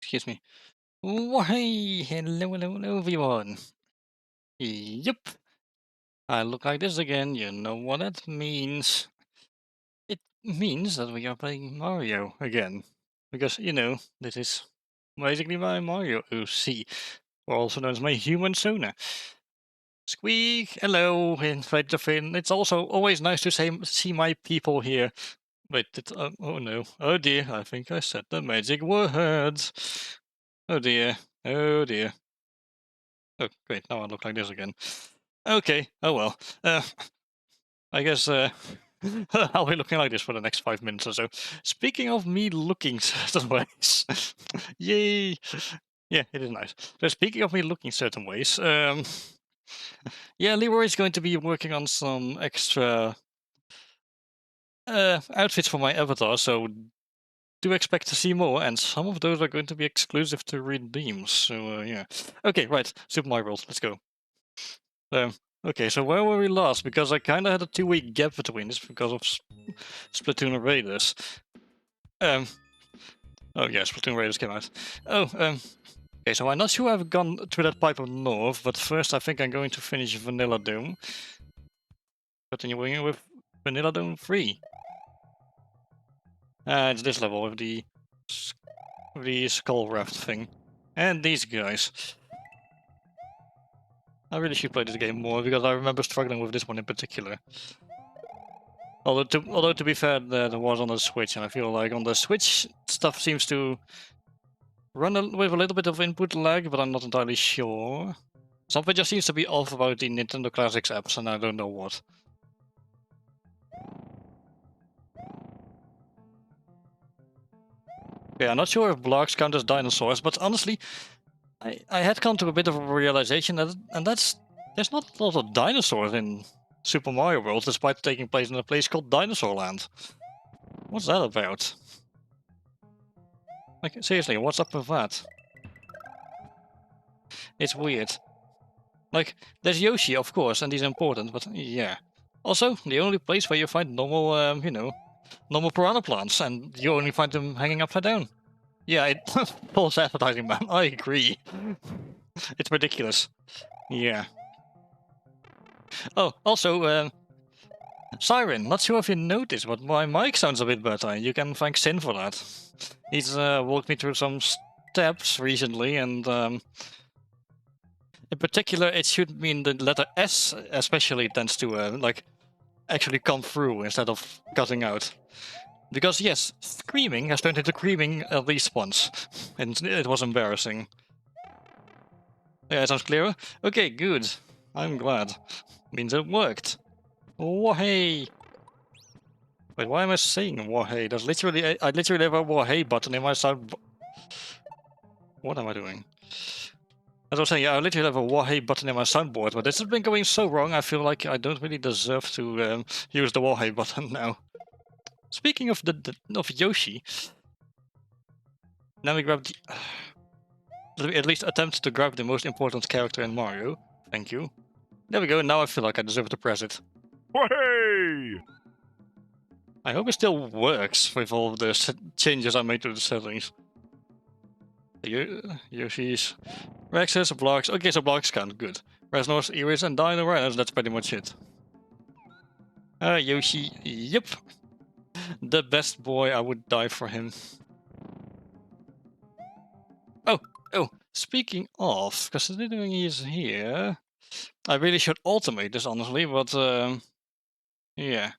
Excuse me. Why, hello, everyone. Yep, I look like this again. You know what that means. It means that we are playing Mario again. Because, this is basically my Mario OC, or also known as my human Sona. Squeak, hello, invite the fin. It's also always nice to see my people here. Wait, oh no. Oh dear, I think I said the magic words. Oh dear, oh dear. Oh, great, now I look like this again. Okay, oh well. I guess I'll be looking like this for the next 5 minutes or so. Speaking of me looking certain ways. Yay! Yeah, it is nice. So speaking of me looking certain ways, yeah, Leroy's going to be working on some extra outfits for my avatar, so do expect to see more, and some of those are going to be exclusive to redeem, so yeah. Okay, right, Super Mario World, let's go. Um, okay, so where were we last? Because I kind of had a 2-week gap between this because of Splatoon Raiders. Oh yeah, Splatoon Raiders came out. Okay, so I'm not sure I've gone to that pipe of north, but first I think I'm going to finish Vanilla Dome. Continuing with Vanilla Dome 3. It's this level with the skull raft thing. And these guys. I really should play this game more, because I remember struggling with this one in particular. Although to be fair, that was on the Switch, and I feel like on the Switch, stuff seems to run with a little bit of input lag, but I'm not entirely sure. Something just seems to be off about the Nintendo Classics apps, and I don't know what. Yeah, I'm not sure if blocks count as dinosaurs, but honestly, I had come to a bit of a realization that, there's not a lot of dinosaurs in Super Mario World, despite taking place in a place called Dinosaur Land. What's that about? Like, seriously, what's up with that? It's weird. Like, there's Yoshi, of course, and he's important, but yeah. Also, the only place where you find normal, normal piranha plants, and you only find them hanging upside down. Yeah, false advertising, man. I agree. It's ridiculous. Yeah. Oh, also, Siren, not sure if you noticed, but my mic sounds a bit better. You can thank Sin for that. He's walked me through some steps recently, and in particular, it should mean the letter S especially tends to, like, actually come through instead of cutting out. Because yes, screaming has turned into creaming at least once, and it was embarrassing. Yeah, it sounds clearer? Okay, good. I'm glad. Means it worked. Wahey! Wait, why am I saying wahey? There's literally, I literally have a wahey button in my sound. What am I doing? As I was saying, yeah, I literally have a wahey button in my soundboard, but this has been going so wrong, I feel like I don't really deserve to use the wahey button now. Speaking of of Yoshi, now we grab the... Let me at least attempt to grab the most important character in Mario. Thank you. There we go, now I feel like I deserve to press it. Hey! I hope it still works with all the changes I made to the settings. Yoshi's... Rexes, blocks... Okay, so blocks count, good. Resnors, Iris, and Dino Rhinos, that's pretty much it. Yoshi, yep. The best boy, I would die for him. Oh, speaking of, considering he's here... I really should automate this, honestly, but, yeah.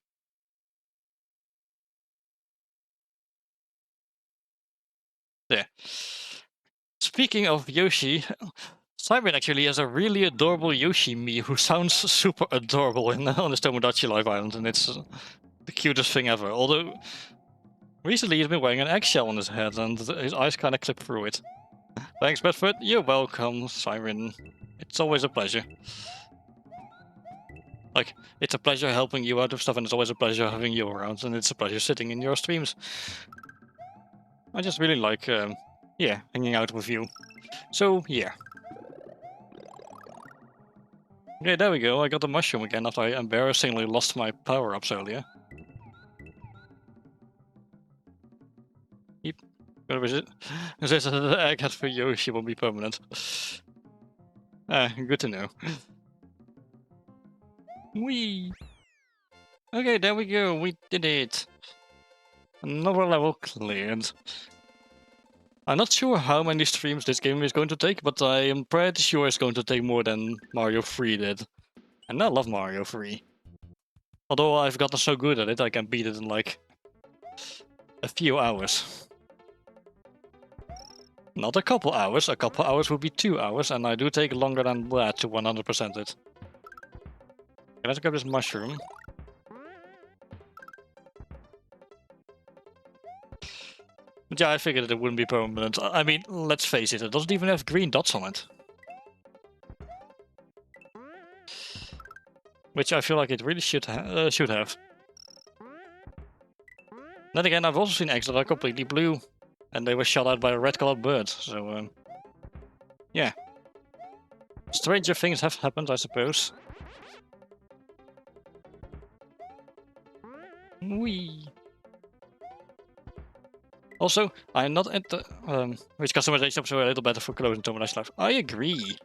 There. Speaking of Yoshi, Simon actually has a really adorable Yoshi Mii who sounds super adorable on his Tomodachi Live Island, and it's the cutest thing ever. Although, recently he's been wearing an eggshell on his head, and his eyes kind of clip through it. Thanks, Bedford. You're welcome, Siren. It's always a pleasure. Like, it's a pleasure helping you out of stuff, and it's always a pleasure having you around, and it's a pleasure sitting in your streams. I just really like, yeah, hanging out with you. So, yeah. Okay, there we go. I got the mushroom again after I embarrassingly lost my power-ups earlier. Yep. Gonna visit. This egg hat for Yoshi will be permanent. Good to know. Whee! Okay, there we go. We did it. Another level cleared. I'm not sure how many streams this game is going to take, but I am pretty sure it's going to take more than Mario 3 did. And I love Mario 3. Although I've gotten so good at it, I can beat it in like a few hours. Not a couple hours would be 2 hours, and I do take longer than that to 100% it. Okay, let's grab this mushroom. But yeah, I figured it wouldn't be permanent. I mean, let's face it doesn't even have green dots on it. Which I feel like it really should have. Then again, I've also seen eggs that are completely blue, and they were shot out by a red-colored bird, so yeah. Stranger things have happened, I suppose. Whee! Also, I'm not at the which customization options are a little better for closing Tomodachi Life. I agree.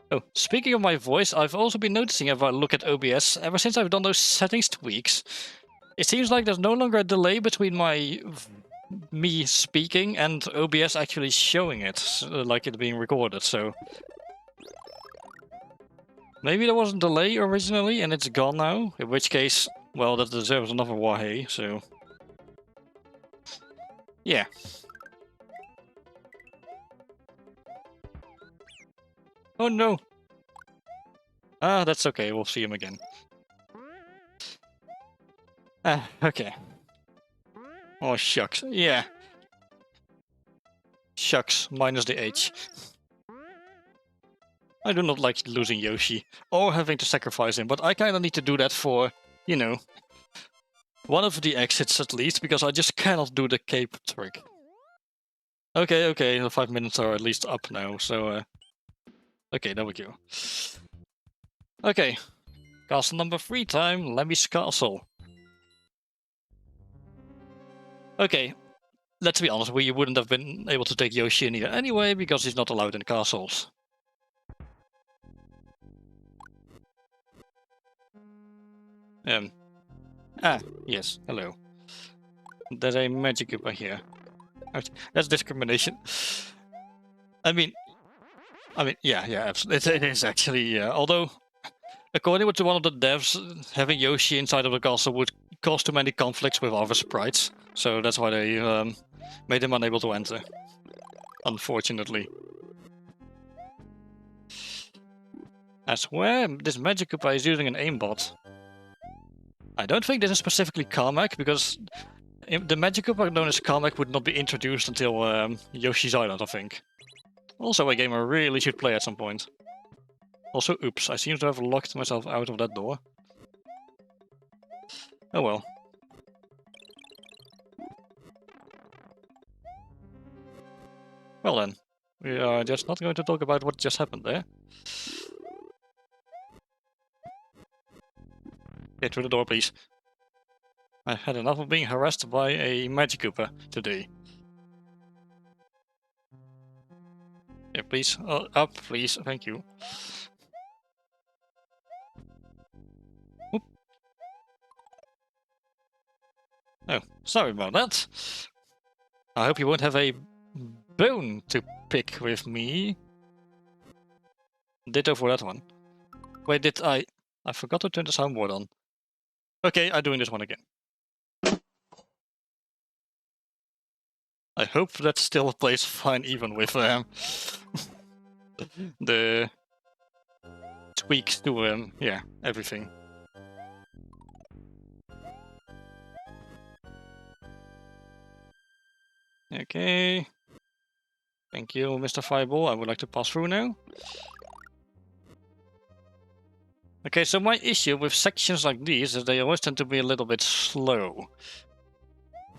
Oh, speaking of my voice, I've also been noticing if I look at OBS, ever since I've done those settings tweaks, it seems like there's no longer a delay between me speaking and OBS actually showing it, like it being recorded, so... Maybe there was a delay originally and it's gone now, in which case, well, that deserves another wahey, so... Yeah. Oh no! Ah, that's okay, we'll see him again. Okay. Oh, shucks. Yeah. Shucks, minus the H. I do not like losing Yoshi, or having to sacrifice him, but I kinda need to do that for, you know, one of the exits at least, because I just cannot do the cape trick. Okay, the 5 minutes are at least up now, so, okay, there we go. Okay, castle number 3 time, Lemmy's Castle. Okay, let's be honest, we wouldn't have been able to take Yoshi in here anyway, because he's not allowed in castles. Yes, hello. There's a magic Koopa here. That's discrimination. I mean, yeah, absolutely. It is actually, yeah. Although, according to one of the devs, having Yoshi inside of the castle would cause too many conflicts with other sprites. So that's why they made him unable to enter. Unfortunately. I swear, this magic Koopa is using an aimbot. I don't think this is specifically Carmack, because the magic Koopa known as Carmack would not be introduced until Yoshi's Island, I think. Also a game I really should play at some point. Also, oops, I seem to have locked myself out of that door. Oh well. Well then, we are just not going to talk about what just happened there. Get through the door, please. I've had enough of being harassed by a magic Koopa today. Yeah, please. Up, please. Thank you. Oop. Oh, sorry about that. I hope you won't have a bone to pick with me. Ditto for that one. Wait, did I forgot to turn the soundboard on. Okay, I'm doing this one again. I hope that still plays fine even with the tweaks to yeah, everything. Okay. Thank you, Mr. Fireball. I would like to pass through now. Okay, so my issue with sections like these is they always tend to be a little bit slow.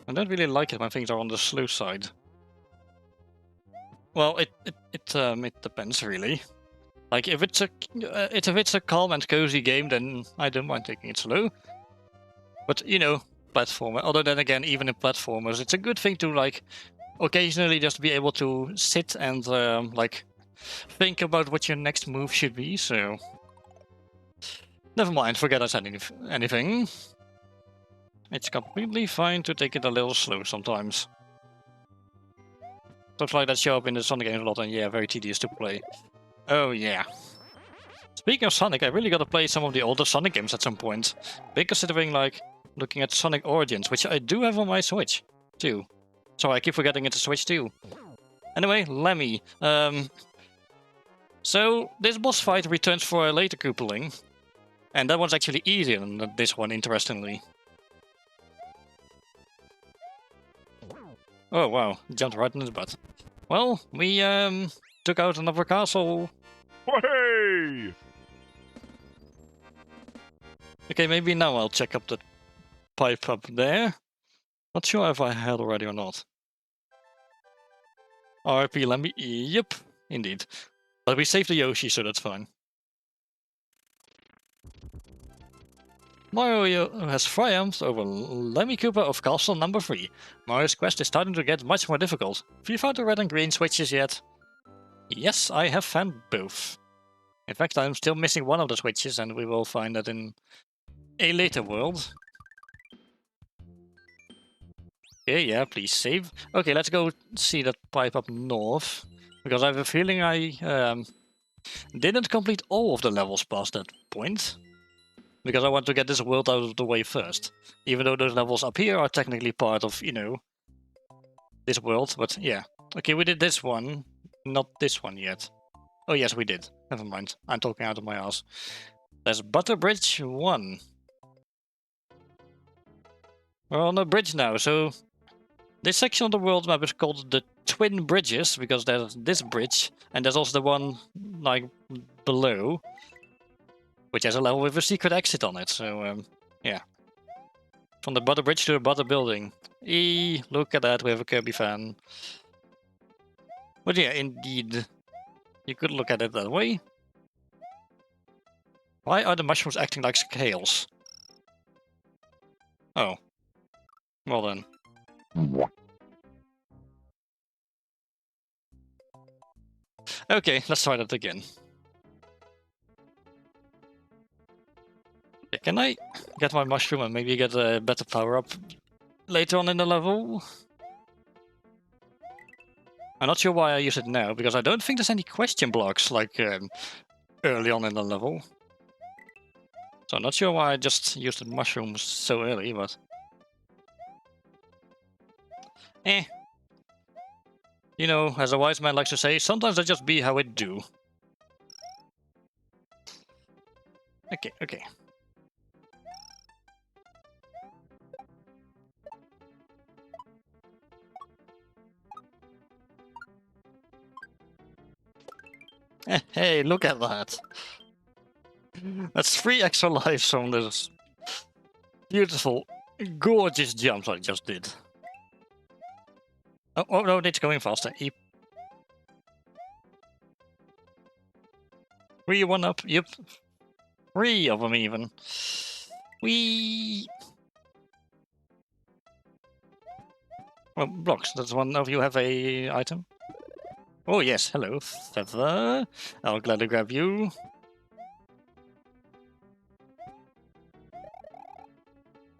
I don't really like it when things are on the slow side. Well, it depends really. Like if it's a calm and cozy game, then I don't mind taking it slow. But you know, platformer. Although then again, even in platformers, it's a good thing to like occasionally just be able to sit and like think about what your next move should be. So never mind, forget I said anything. It's completely fine to take it a little slow sometimes. Stuff like that show up in the Sonic games a lot, and yeah, very tedious to play. Oh yeah. Speaking of Sonic, I really gotta play some of the older Sonic games at some point. Big considering like looking at Sonic Origins, which I do have on my Switch too. So I keep forgetting it's a Switch too. Anyway, Lemmy. So this boss fight returns for a later coupling, and that one's actually easier than this one, interestingly. Oh wow, jumped right in his butt. Well, we took out another castle. Hey! Okay, maybe now I'll check up the pipe up there. Not sure if I had already or not. RP Lemmy, yep, indeed. But we saved the Yoshi, so that's fine. Mario has triumphed over Lemmy Cooper of Castle number 3. Mario's quest is starting to get much more difficult. Have you found the red and green switches yet? Yes, I have found both. In fact, I'm still missing one of the switches, and we will find that in a later world. Okay, yeah, please save. Okay, let's go see that pipe up north. Because I have a feeling I didn't complete all of the levels past that point. Because I want to get this world out of the way first. Even though those levels up here are technically part of, you know, this world. But yeah. Okay, we did this one. Not this one yet. Oh yes, we did. Never mind. I'm talking out of my ass. There's Butter Bridge 1. We're on a bridge now, so this section of the world map is called the Twin Bridges, because there's this bridge, and there's also the one, like, below, which has a level with a secret exit on it, so, yeah. From the Butter Bridge to the Butter Building. Look at that, we have a Kirby fan. But yeah, indeed, you could look at it that way. Why are the mushrooms acting like scales? Oh. Well then. Okay, let's try that again. Okay, can I get my mushroom and maybe get a better power-up later on in the level? I'm not sure why I use it now, because I don't think there's any question blocks, like, early on in the level. So I'm not sure why I just used the mushrooms so early, but... You know, as a wise man likes to say, sometimes I just be how it do. Okay. Hey, look at that. That's 3 extra lives from this beautiful, gorgeous jump I just did. Oh no, it's going faster. 3 1 up, yep. 3 of them even. Well, blocks, does one of you have a item? Oh yes, hello, Feather. I'll gladly grab you.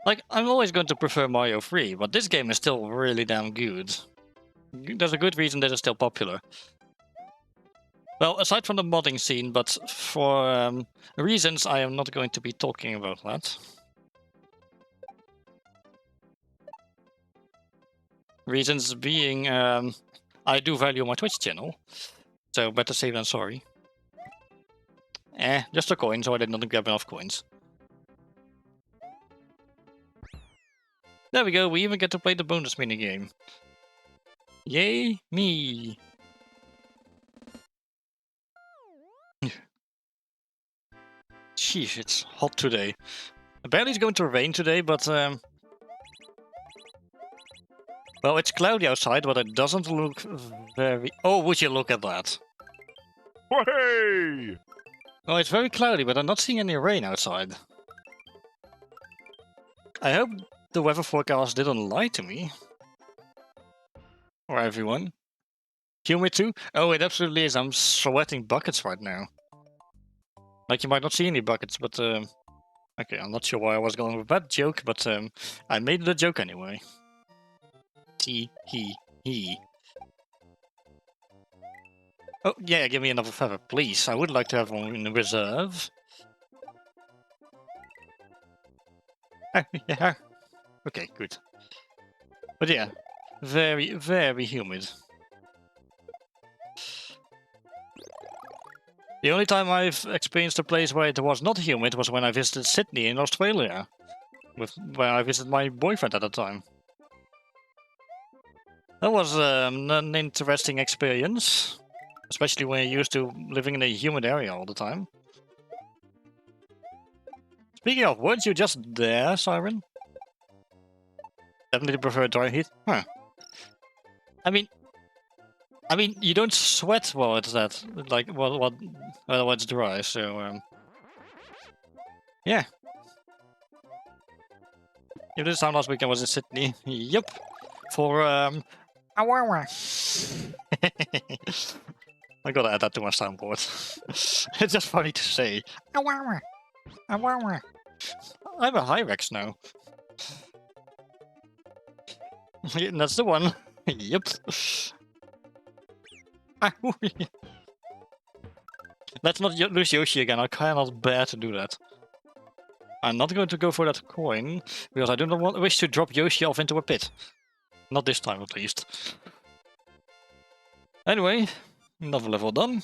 Like, I'm always going to prefer Mario 3, but this game is still really damn good. There's a good reason that it's still popular. Well, aside from the modding scene, but for reasons I am not going to be talking about that. Reasons being, I do value my Twitch channel, so better safe than sorry. Just a coin, so I did not grab enough coins. There we go, we even get to play the bonus minigame. Yay, me! Jeez, it's hot today. Apparently it's going to rain today, but well, it's cloudy outside, but it doesn't look very... Oh, would you look at that? Hey! Well, it's very cloudy, but I'm not seeing any rain outside. I hope the weather forecast didn't lie to me. Or everyone. Humid too? Oh, it absolutely is. I'm sweating buckets right now. Like, you might not see any buckets, but okay, I'm not sure why I was going with that joke, but I made the joke anyway. He. Oh, yeah, give me another feather, please. I would like to have one in reserve. Yeah. Okay, good. But yeah, very, very humid. The only time I've experienced a place where it was not humid was when I visited Sydney in Australia. Where I visited my boyfriend at the time. That was an interesting experience. Especially when you're used to living in a humid area all the time. Speaking of, weren't you just there, Siren? Definitely prefer dry heat? Huh. I mean, you don't sweat while it's that, like, while it's dry, so, yeah. If this time last week I was in Sydney, yep, for, Awawa. I gotta add that to my soundboard. It's just funny to say. Awawa. Awawa. I have a Hyrex now. That's the one. Yep. Let's not lose Yoshi again. I cannot bear to do that. I'm not going to go for that coin, because I do not wish to drop Yoshi off into a pit. Not this time, at least. Anyway, another level done.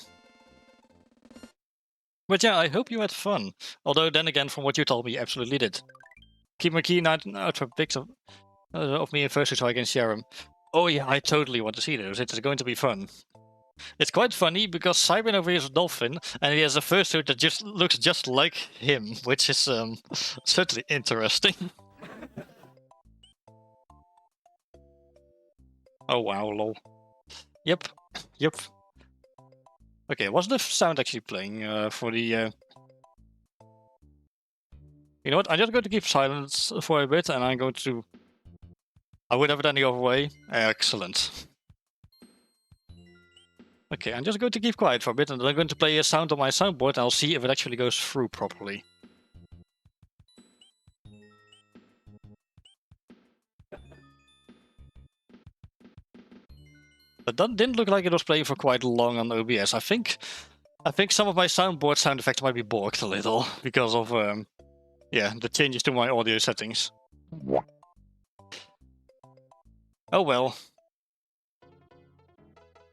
But yeah, I hope you had fun. Although, then again, from what you told me, you absolutely did. Keep my key out for pics of me in first so I can share them. Oh yeah, I totally want to see those. It's going to be fun. It's quite funny because Siren over here is a dolphin, and he has a fursuit that just looks just like him, which is certainly interesting. Oh wow, lol. Yep. Okay, what's the sound actually playing for the... You know what, I'm just going to keep silence for a bit, and I'm going to... I would have it any other way. Excellent. Okay, I'm just going to keep quiet for a bit, and then I'm going to play a sound on my soundboard, and I'll see if it actually goes through properly. But that didn't look like it was playing for quite long on OBS. I think some of my soundboard sound effects might be borked a little because of yeah, the changes to my audio settings. Oh well.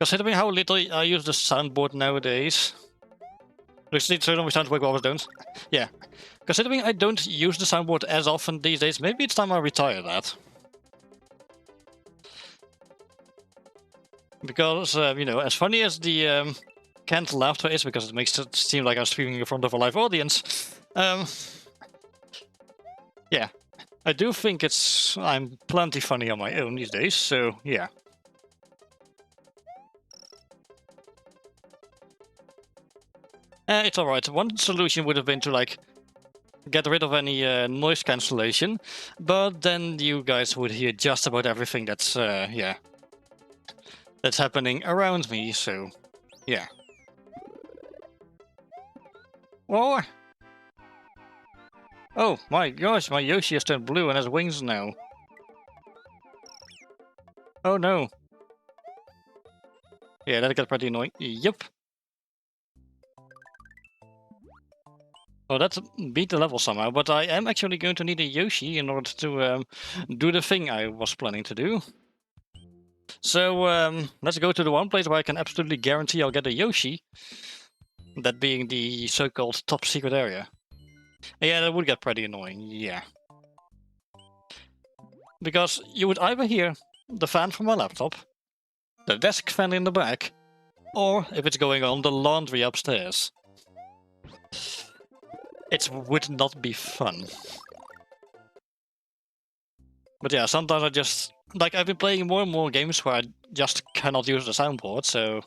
Considering how little I use the soundboard nowadays. So we sound like always don't. Yeah. Considering I don't use the soundboard as often these days, maybe it's time I retire that. Because, you know, as funny as the canned laughter is, because it makes it seem like I'm streaming in front of a live audience, yeah, I do think I'm plenty funny on my own these days, so yeah. It's alright. One solution would have been to, like, get rid of any noise cancellation, but then you guys would hear just about everything that's, yeah, that's happening around me, so yeah. Whoa! Oh my gosh, my Yoshi has turned blue and has wings now. Oh no. Yeah, that got pretty annoying. Yep. Oh, that beat the level somehow, but I am actually going to need a Yoshi in order to do the thing I was planning to do. So, let's go to the one place where I can absolutely guarantee I'll get a Yoshi. That being the so-called top secret area. Yeah, that would get pretty annoying, yeah. Because you would either hear the fan from my laptop, the desk fan in the back, or, if it's going on, the laundry upstairs. It would not be fun. But yeah, sometimes I just... Like, I've been playing more and more games where I just cannot use the soundboard, so...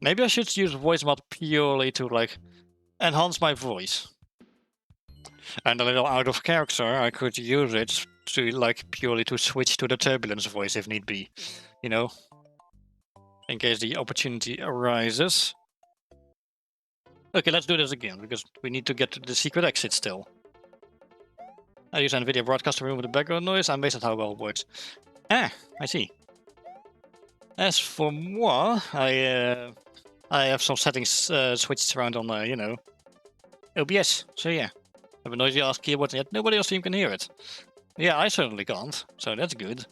Maybe I should use voice mod purely to, like, enhance my voice. And a little out of character, I could use it to, like, purely to switch to the turbulence voice if need be. You know? In case the opportunity arises. Okay, let's do this again, because we need to get to the secret exit still. I use NVIDIA broadcast to remove the background noise. I'm amazed at how well it works. Ah, I see. As for moi, I have some settings switched around on, you know, OBS. So yeah, I have a noisy ass keyboard, yet nobody else can hear it. Yeah, I certainly can't, so that's good.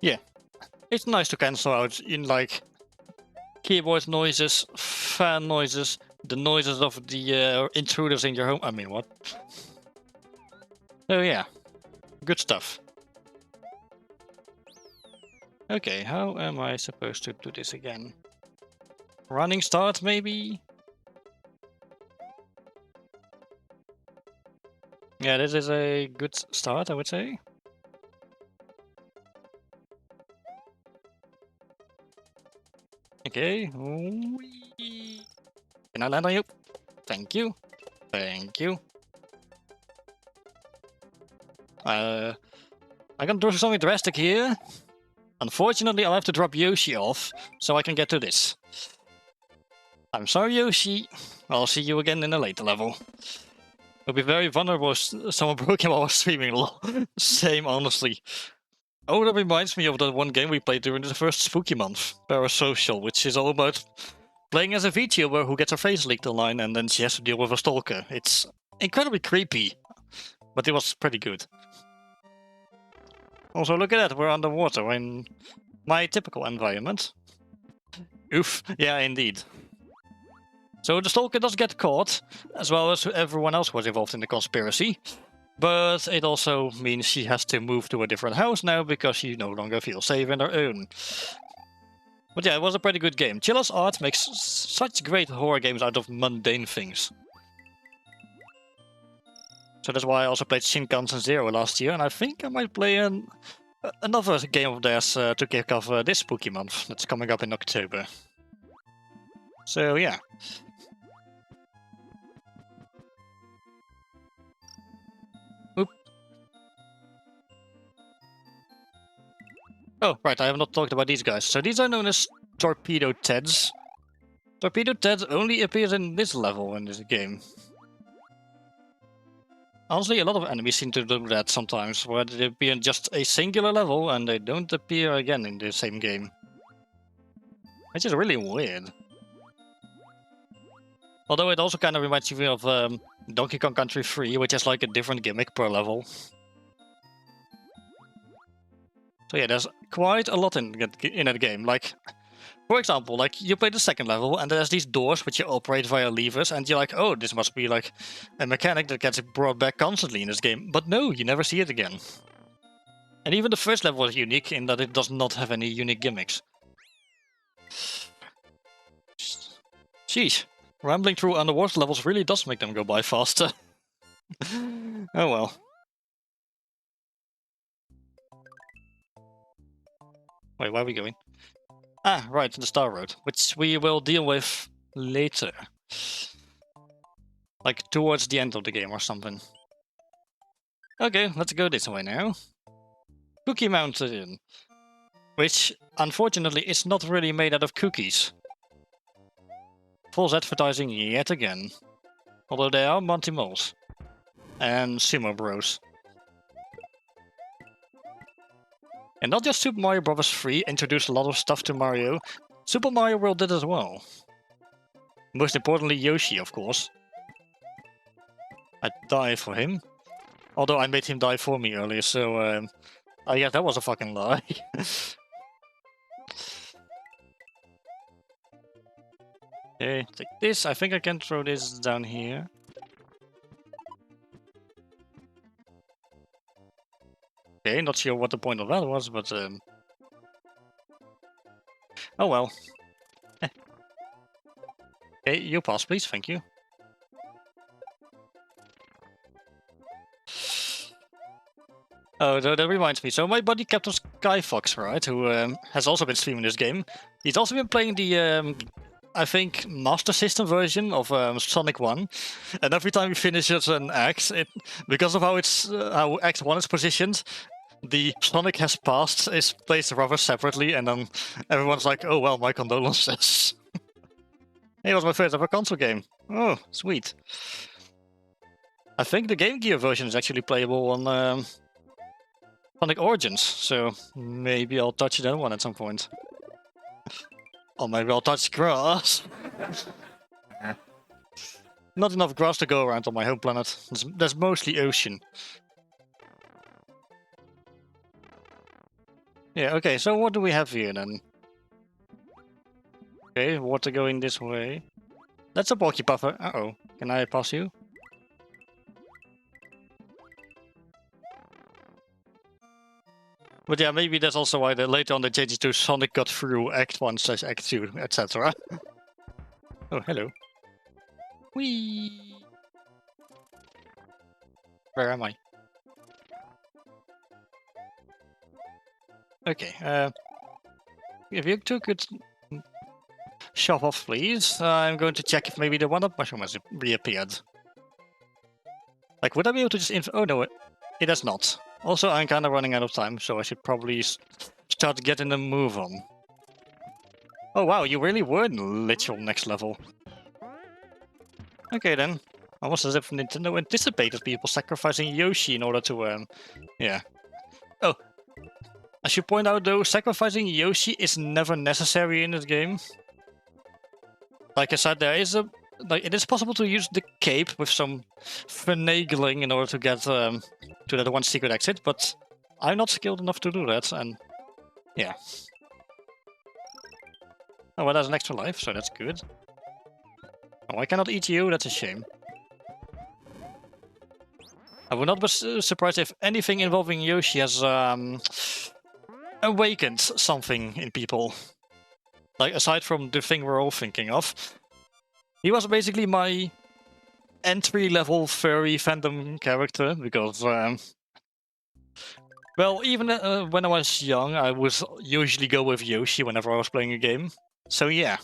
Yeah, it's nice to cancel out in like keyboard noises, fan noises, the noises of the intruders in your home. I mean, what? Oh yeah, good stuff. Okay, how am I supposed to do this again? Running start, maybe? Yeah, this is a good start, I would say. Okay. Whee! Can I land on you? Thank you. Thank you. I'm gonna do something drastic here. Unfortunately, I'll have to drop Yoshi off, so I can get to this. I'm sorry, Yoshi. I'll see you again in a later level. It'll be very vulnerable if someone broke him while I was streaming. Same, honestly. Oh, that reminds me of that one game we played during the first spooky month, Parasocial, which is all about playing as a VTuber who gets her face leaked online and then she has to deal with a stalker. It's incredibly creepy, but it was pretty good. Also, look at that, we're underwater in my typical environment. Oof, yeah, indeed. So the stalker does get caught, as well as everyone else was involved in the conspiracy. But it also means she has to move to a different house now because she no longer feels safe in her own. But yeah, it was a pretty good game. Chilla's art makes such great horror games out of mundane things. So that's why I also played Shinkansen Zero last year, and I think I might play another game of theirs to kick off this spooky month that's coming up in October. So yeah. Oop. Oh, right, I have not talked about these guys. So these are known as Torpedo Teds. Torpedo Ted only appears in this level in this game. Honestly, a lot of enemies seem to do that sometimes, where they appear in just a singular level and they don't appear again in the same game. Which is really weird. Although it also kind of reminds me of Donkey Kong Country 3, which has like a different gimmick per level. So yeah, there's quite a lot in that game. Like, for example, like you play the second level and there's these doors which you operate via levers and you're like, oh, this must be like a mechanic that gets brought back constantly in this game. But no, you never see it again. And even the first level is unique in that it does not have any unique gimmicks. Sheesh, rambling through underwater levels really does make them go by faster. Oh well. Wait, where are we going? Ah, right, the Star Road, which we will deal with later. Like, towards the end of the game or something. Okay, let's go this way now. Cookie Mountain. Which, unfortunately, is not really made out of cookies. False advertising yet again. Although they are Monty Moles. And Sumo Bros. And not just Super Mario Bros. 3 introduced a lot of stuff to Mario, Super Mario World did as well. Most importantly, Yoshi, of course. I die for him. Although I made him die for me earlier, so yeah, that was a fucking lie. Okay, take this. I think I can throw this down here. Okay, not sure what the point of that was, but oh well. Okay, you pass, please. Thank you. Oh, that reminds me. So my buddy Captain Skyfox, right, who has also been streaming this game, he's also been playing the, I think, Master System version of Sonic 1. And every time he finishes an act, because of how Act 1 is positioned, the Sonic has passed is placed rather separately, and then everyone's like, oh well, my condolences. It was my first ever console game. Oh, sweet. I think the Game Gear version is actually playable on Sonic Origins, so maybe I'll touch that one at some point. Or maybe I'll touch grass. Not enough grass to go around on my home planet. There's mostly ocean. Yeah, okay, so what do we have here then? Okay, water going this way. That's a bulky puffer. Uh-oh. Can I pass you? But yeah, maybe that's also why later on they changed it to Sonic got through Act 1 / Act 2, etc. Oh, hello. Whee! Where am I? Okay, if you two could shove off, please. I'm going to check if maybe the one-up mushroom has reappeared. Like, would I be able to just oh no, it has not. Also, I'm kind of running out of time, so I should probably start getting the move on. Oh wow, you really were in literal next level. Okay then. Almost as if Nintendo anticipated people sacrificing Yoshi in order to, yeah. Oh, I should point out though, sacrificing Yoshi is never necessary in this game. Like I said, there is it is possible to use the cape with some finagling in order to get to that one secret exit, but I'm not skilled enough to do that, and yeah. Oh, well, there's an extra life, so that's good. Oh, I cannot eat you, that's a shame. I would not be surprised if anything involving Yoshi has awakened something in people. Like, aside from the thing we're all thinking of. He was basically my entry-level furry fandom character, because, well, even when I was young, I would usually go with Yoshi whenever I was playing a game. So yeah.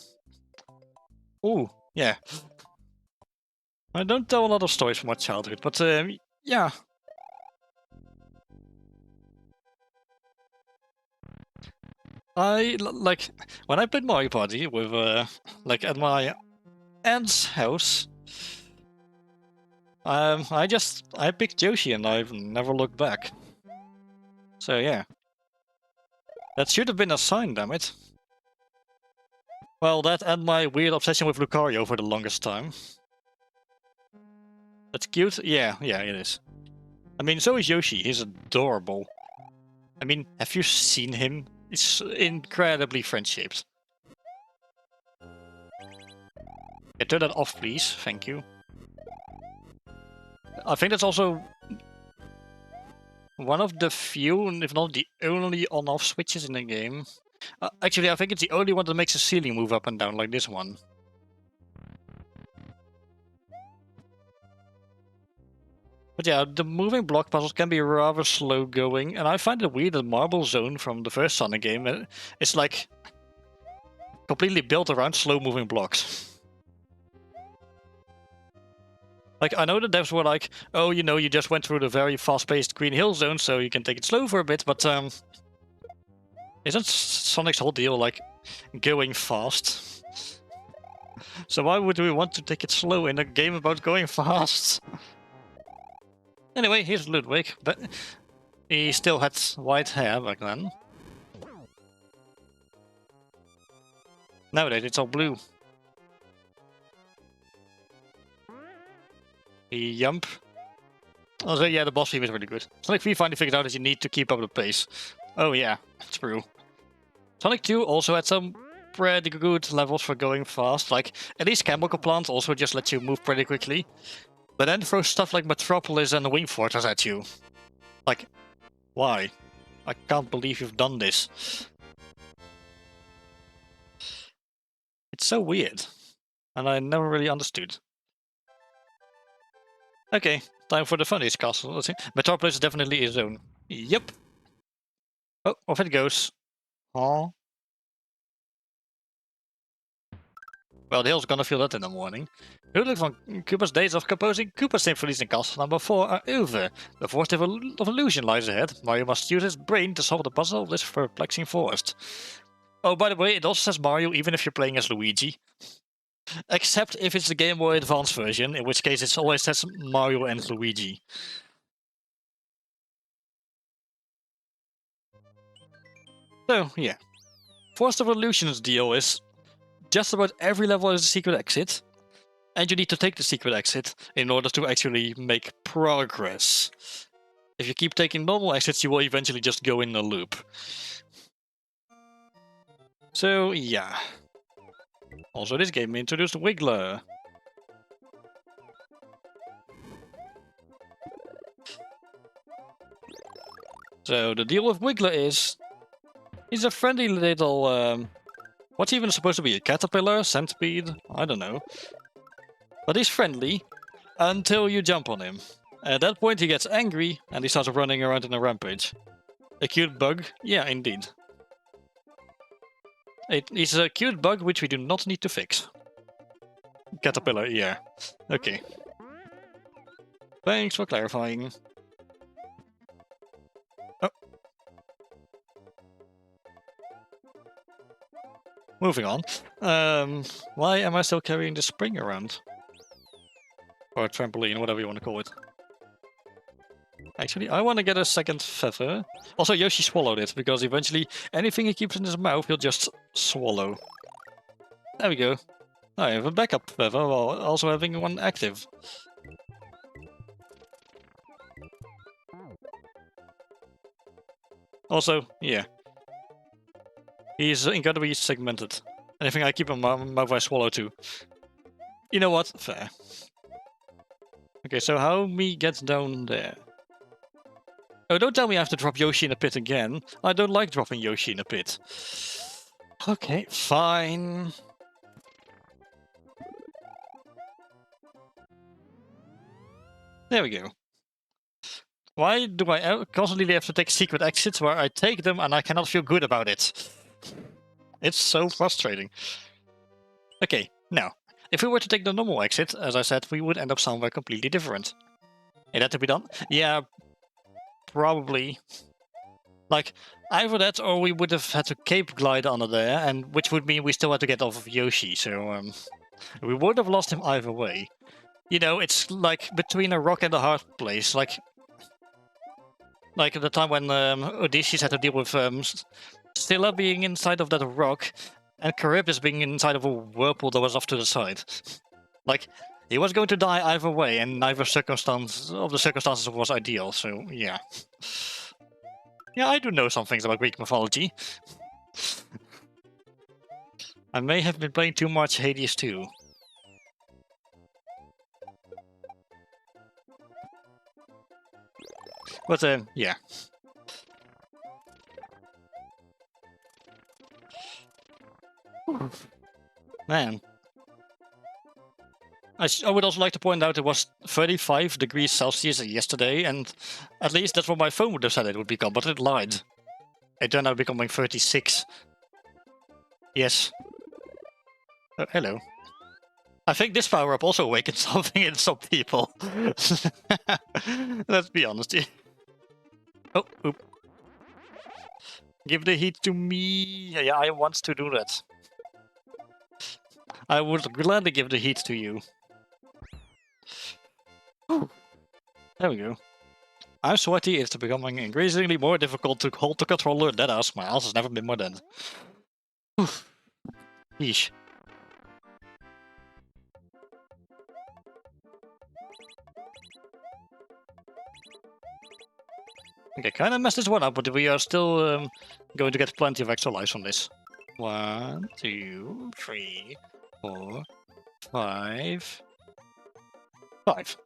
Ooh, yeah. I don't tell a lot of stories from my childhood, but yeah. Like, when I played Mario Party with, like, at my aunt's house, I picked Yoshi and I've never looked back. So yeah. That should have been a sign, damn it. Well, that and my weird obsession with Lucario for the longest time. That's cute? Yeah, it is. I mean, so is Yoshi, he's adorable. I mean, have you seen him? He's incredibly French-shaped. Yeah, turn that off, please. Thank you. I think that's also one of the few, if not the only on-off switches in the game. Actually, I think it's the only one that makes the ceiling move up and down, like this one. But yeah, the moving block puzzles can be rather slow going, and I find it weird that Marble Zone from the first Sonic game is like completely built around slow moving blocks. Like, I know the devs were like, oh, you know, you just went through the very fast-paced Green Hill Zone, so you can take it slow for a bit, but isn't Sonic's whole deal like going fast? So why would we want to take it slow in a game about going fast? Anyway, here's Ludwig, but he still had white hair back then. Nowadays it's all blue. Yump. Also, yeah, the boss theme is really good. Sonic 3 finally figured out that you need to keep up the pace. Oh yeah, true. Sonic 2 also had some pretty good levels for going fast, like at least Chemical Plant also just lets you move pretty quickly. But then throw stuff like Metropolis and the Wing Fortress at you. Like, why? I can't believe you've done this. It's so weird. And I never really understood. Okay, time for the funniest castle. Metropolis is definitely his own. Yep. Oh, off it goes. Oh. Well, Dale's gonna feel that in the morning. Huwelijk van Cooper's days of composing Cooper symphonies in Castle number 4 are over. The fourth of illusion lies ahead. Mario must use his brain to solve the puzzle of this perplexing forest. Oh, by the way, it also says Mario even if you're playing as Luigi. Except if it's the Game Boy Advance version, in which case it always says Mario and Luigi. So, yeah. Forest of Illusion's deal is just about every level has a secret exit, and you need to take the secret exit in order to actually make progress. If you keep taking normal exits, you will eventually just go in a loop. So, yeah. Also, this game introduced Wiggler. So, the deal with Wiggler is... he's a friendly little... what's even supposed to be? A caterpillar? Centipede? I don't know. But he's friendly until you jump on him. At that point he gets angry and he starts running around in a rampage. A cute bug? Yeah, indeed. It's a cute bug which we do not need to fix. Caterpillar, yeah. Okay. Thanks for clarifying. Oh. Moving on. Why am I still carrying the spring around? Or trampoline, whatever you want to call it. Actually, I want to get a second feather. Also, Yoshi swallowed it, because eventually anything he keeps in his mouth he'll just swallow. There we go. I have a backup feather while also having one active. Also, yeah. He's incredibly segmented. Anything I keep in my mouth I swallow too. You know what? Fair. Okay, so how me get down there? Oh, don't tell me I have to drop Yoshi in a pit again. I don't like dropping Yoshi in a pit. Okay, fine. There we go. Why do I constantly have to take secret exits where I take them and I cannot feel good about it? It's so frustrating. Okay, now, if we were to take the normal exit, as I said, we would end up somewhere completely different. It had to be done? Yeah, probably. Like, either that or we would have had to cape glide under there, and which would mean we still had to get off of Yoshi, so we would have lost him either way. You know, it's like between a rock and a hard place, like the time when Odysseus had to deal with Scylla being inside of that rock, and Charybdis being inside of a whirlpool that was off to the side. Like, he was going to die either way, and neither circumstance of the circumstances was ideal, so yeah. Yeah, I do know some things about Greek mythology. I may have been playing too much Hades too. But, yeah. Man. I would also like to point out it was 35 degrees Celsius yesterday, and at least that's what my phone would have said it would become, but it lied. It turned out becoming 36. Yes. Oh, hello. I think this power-up also awakened something in some people. Let's be honest. Oh, oop. Give the heat to me. Yeah, I want to do that. I would gladly give the heat to you. Whew. There we go. I'm sweaty, it's becoming increasingly more difficult to hold the controller. That ass, my ass has never been more dead. Yeesh. Okay, kinda messed this one up, but we are still going to get plenty of extra lives from this. 1, 2, 3, 4, 5. 5.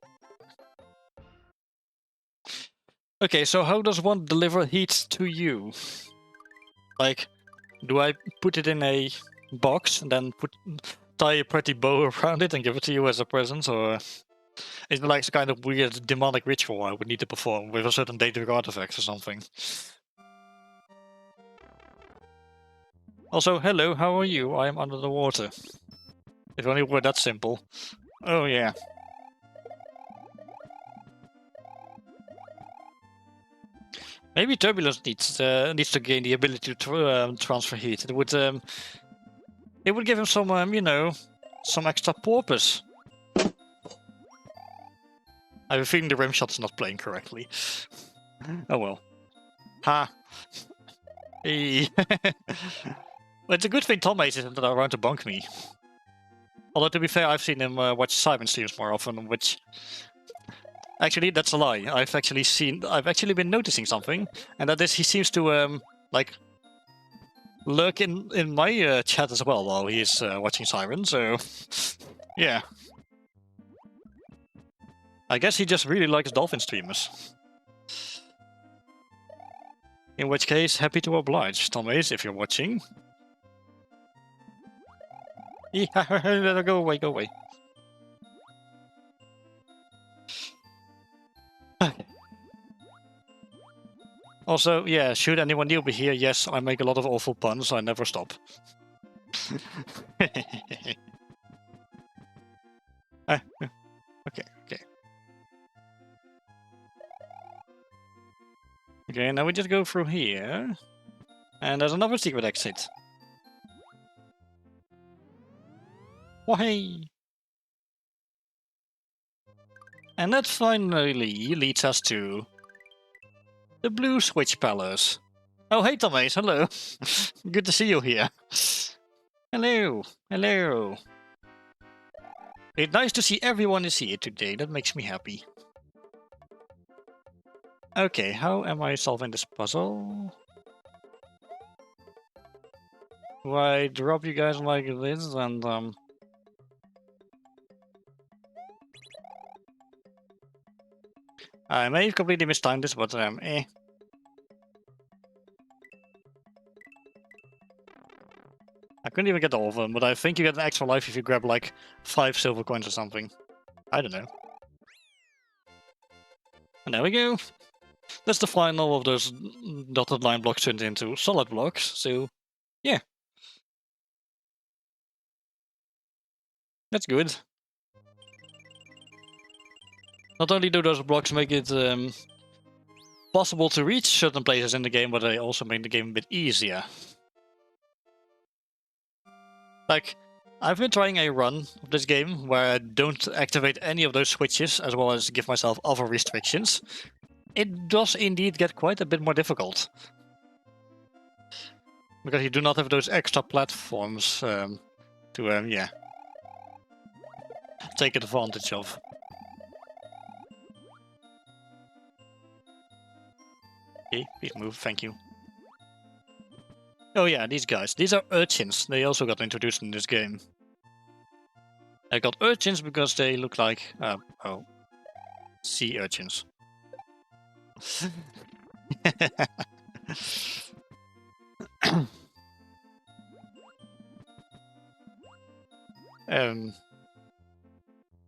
Okay, so how does one deliver heat to you? Like, do I put it in a box and then tie a pretty bow around it and give it to you as a present, or... It's like some kind of weird demonic ritual I would need to perform with a certain dangerous artifacts or something. Also, hello, how are you? I am under the water. If only it were that simple. Oh yeah. Maybe Turbulence needs to gain the ability to transfer heat. It would give him some you know, some extra purpose. I have a feeling the rim shot's not playing correctly. Oh well. Ha. Hey. Well, it's a good thing Tom Ace isn't around to bunk me. Although to be fair, I've seen him watch Simon streams more often, which actually that's a lie. I've actually been noticing something, and that is he seems to like lurk in my chat as well while he's watching Siren. So yeah. I guess he just really likes dolphin streamers. In which case, happy to oblige, Tom Ace, if you're watching. Go away, go away. Okay. Also, yeah, should anyone new be here, yes, I make a lot of awful puns, so I never stop. Okay, okay. Okay, now we just go through here. And there's another secret exit. Why? And that finally leads us to the Blue Switch Palace. Oh, hey, Tom Ace, hello. Good to see you here. Hello, hello. It's nice to see everyone is here today. That makes me happy. Okay, how am I solving this puzzle? Do I drop you guys like this and I may have completely mistimed this, but eh. I couldn't even get all of them, but I think you get an extra life if you grab like 5 silver coins or something. I don't know. And there we go. That's the final of those dotted line blocks turned into solid blocks, so yeah. That's good. Not only do those blocks make it possible to reach certain places in the game, but they also make the game a bit easier. Like, I've been trying a run of this game where I don't activate any of those switches, as well as give myself other restrictions. It does indeed get quite a bit more difficult. Because you do not have those extra platforms to, yeah, take advantage of. Okay, please move, thank you. Oh yeah, these guys. These are urchins. They also got introduced in this game. I got urchins because they look like, sea urchins.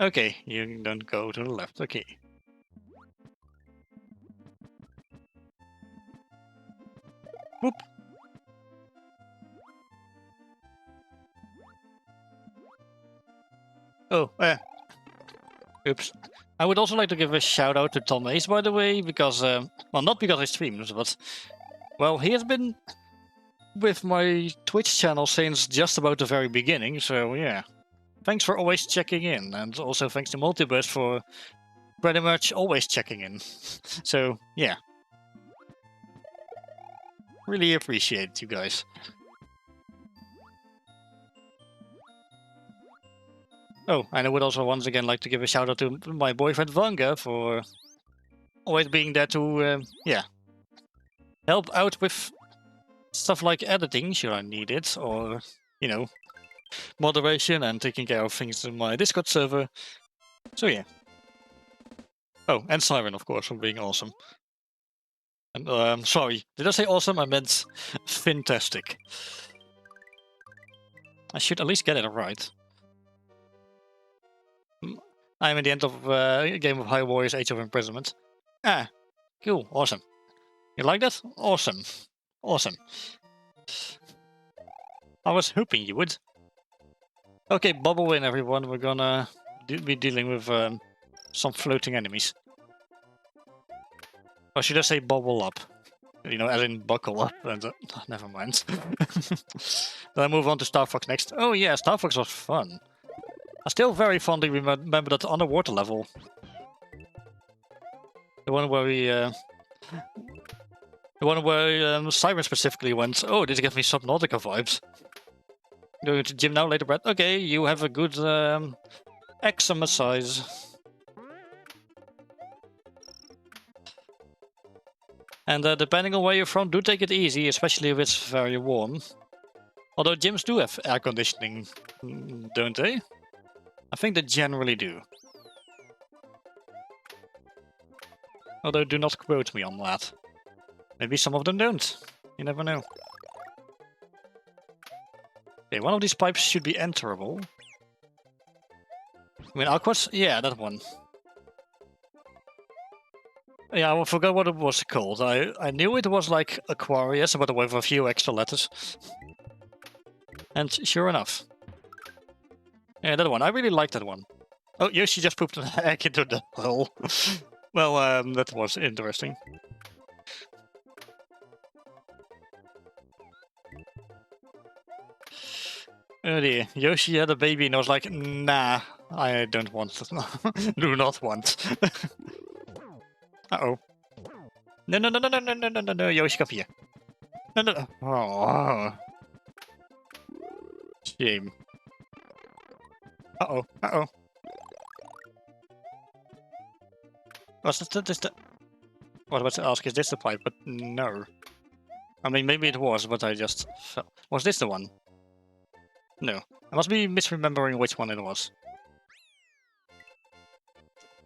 Okay, you don't go to the left, okay. Whoop. Oh, oops. I would also like to give a shout out to Tom Ace, by the way, because, well, not because he streams, but, well, he has been with my Twitch channel since just about the very beginning, so yeah. Thanks for always checking in, and also thanks to Multiverse for pretty much always checking in. So, yeah. Really appreciate you guys. Oh, and I would also once again like to give a shout out to my boyfriend Vanga for always being there to, yeah, help out with stuff like editing, should I need it, or, you know, moderation and taking care of things in my Discord server. So yeah. Oh, and Siren, of course, for being awesome. And, sorry, did I say awesome? I meant fantastic. I should at least get it right. I'm at the end of a game of High Warriors Age of Imprisonment. Ah, cool, awesome. You like that? Awesome. Awesome. I was hoping you would. Okay, bubble in everyone, we're gonna be dealing with some floating enemies. Or should I say bubble up? You know, as in buckle up, and never mind. Then I move on to Star Fox next. Oh yeah, Star Fox was fun. I still very fondly remember that underwater level. The one where we... the one where Siren specifically went, oh, this gives me Subnautica vibes. Going to the gym now, later, Brett. Okay, you have a good exercise. And depending on where you're from, do take it easy, especially if it's very warm. Although gyms do have air conditioning, don't they? I think they generally do. Although do not quote me on that. Maybe some of them don't. You never know. Okay, one of these pipes should be enterable. I mean, Aquas? Yeah, that one. Yeah, I forgot what it was called. I knew it was like Aquarius, but with a few extra letters. And sure enough. Yeah, that one. I really like that one. Oh, Yoshi just pooped an egg into the hole. Well, that was interesting. Oh dear. Yoshi had a baby and I was like, nah, I don't want to. Do not want. Uh-oh. No, no, no, no, no, no, no, no, no, no, Yoshi, come here. No, no, no. Oh. Shame. Uh-oh, uh-oh. Was this the... What I was to ask, is this the pipe? But no. I mean, maybe it was, but I just fell. Was this the one? No. I must be misremembering which one it was.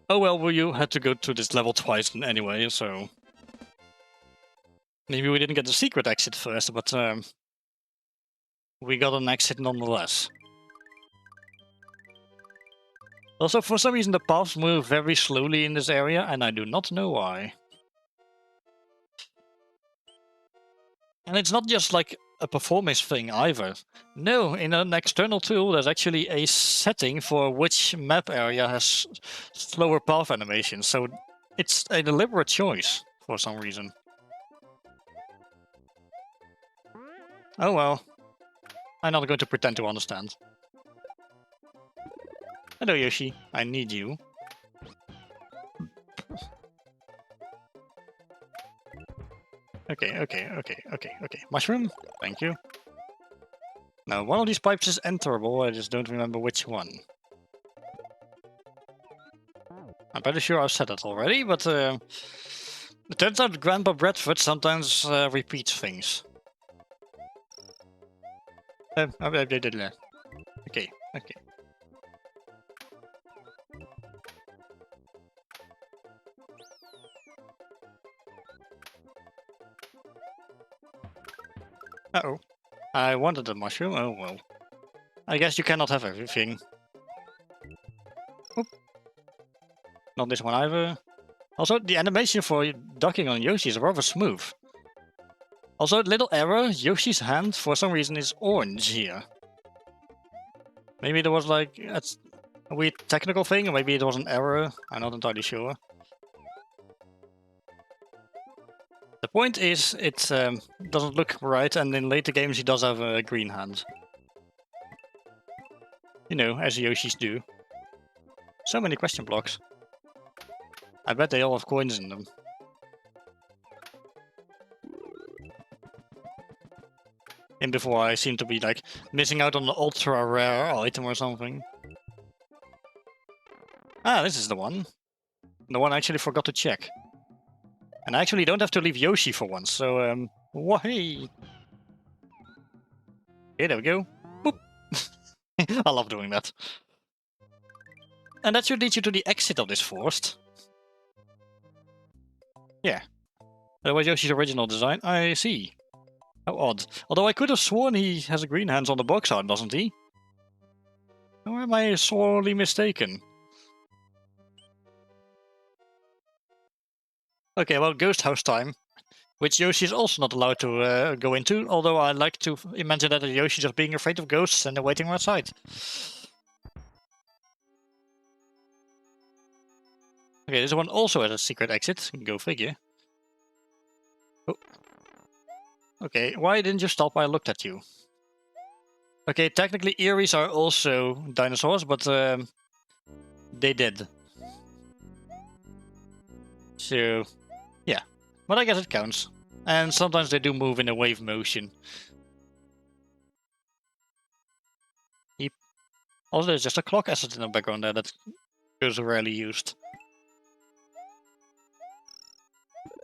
Oh well, you had to go to this level twice anyway, so... Maybe we didn't get the secret exit first, but we got an exit nonetheless. Also, for some reason the paths move very slowly in this area, and I do not know why. And it's not just like a performance thing either. No, in an external tool there's actually a setting for which map area has slower path animation, so it's a deliberate choice for some reason. Oh well. I'm not going to pretend to understand. Hello Yoshi, I need you. Okay. Mushroom? Thank you. Now, one of these pipes is enterable, I just don't remember which one. I'm pretty sure I've said it already, but it turns out Grandpa Bradford sometimes repeats things. Okay. Uh-oh. I wanted a mushroom, oh well. I guess you cannot have everything. Oop. Not this one either. Also, the animation for ducking on Yoshi is rather smooth. Also, little error, Yoshi's hand for some reason is orange here. Maybe there was like a weird technical thing, or maybe it was an error, I'm not entirely sure. The point is, it doesn't look right, and in later games he does have a green hand. You know, as Yoshis do. So many question blocks. I bet they all have coins in them. And before I seem to be like missing out on an ultra rare item or something. Ah, this is the one. The one I actually forgot to check. And I actually don't have to leave Yoshi for once, so why? Okay, there we go. Boop. I love doing that. And that should lead you to the exit of this forest. Yeah. That was Yoshi's original design. I see. How odd. Although I could have sworn he has a green hands on the box art, doesn't he? Or am I sorely mistaken? Okay, well, ghost house time, which Yoshi is also not allowed to go into, although I like to imagine that Yoshi just being afraid of ghosts and waiting outside. Okay, this one also has a secret exit. Go figure. Oh. Okay, why didn't you stop while I looked at you? Okay, technically Eries are also dinosaurs, but they did. So, yeah. But I guess it counts. And sometimes they do move in a wave motion. Yep. Also, there's just a clock asset in the background there that is rarely used.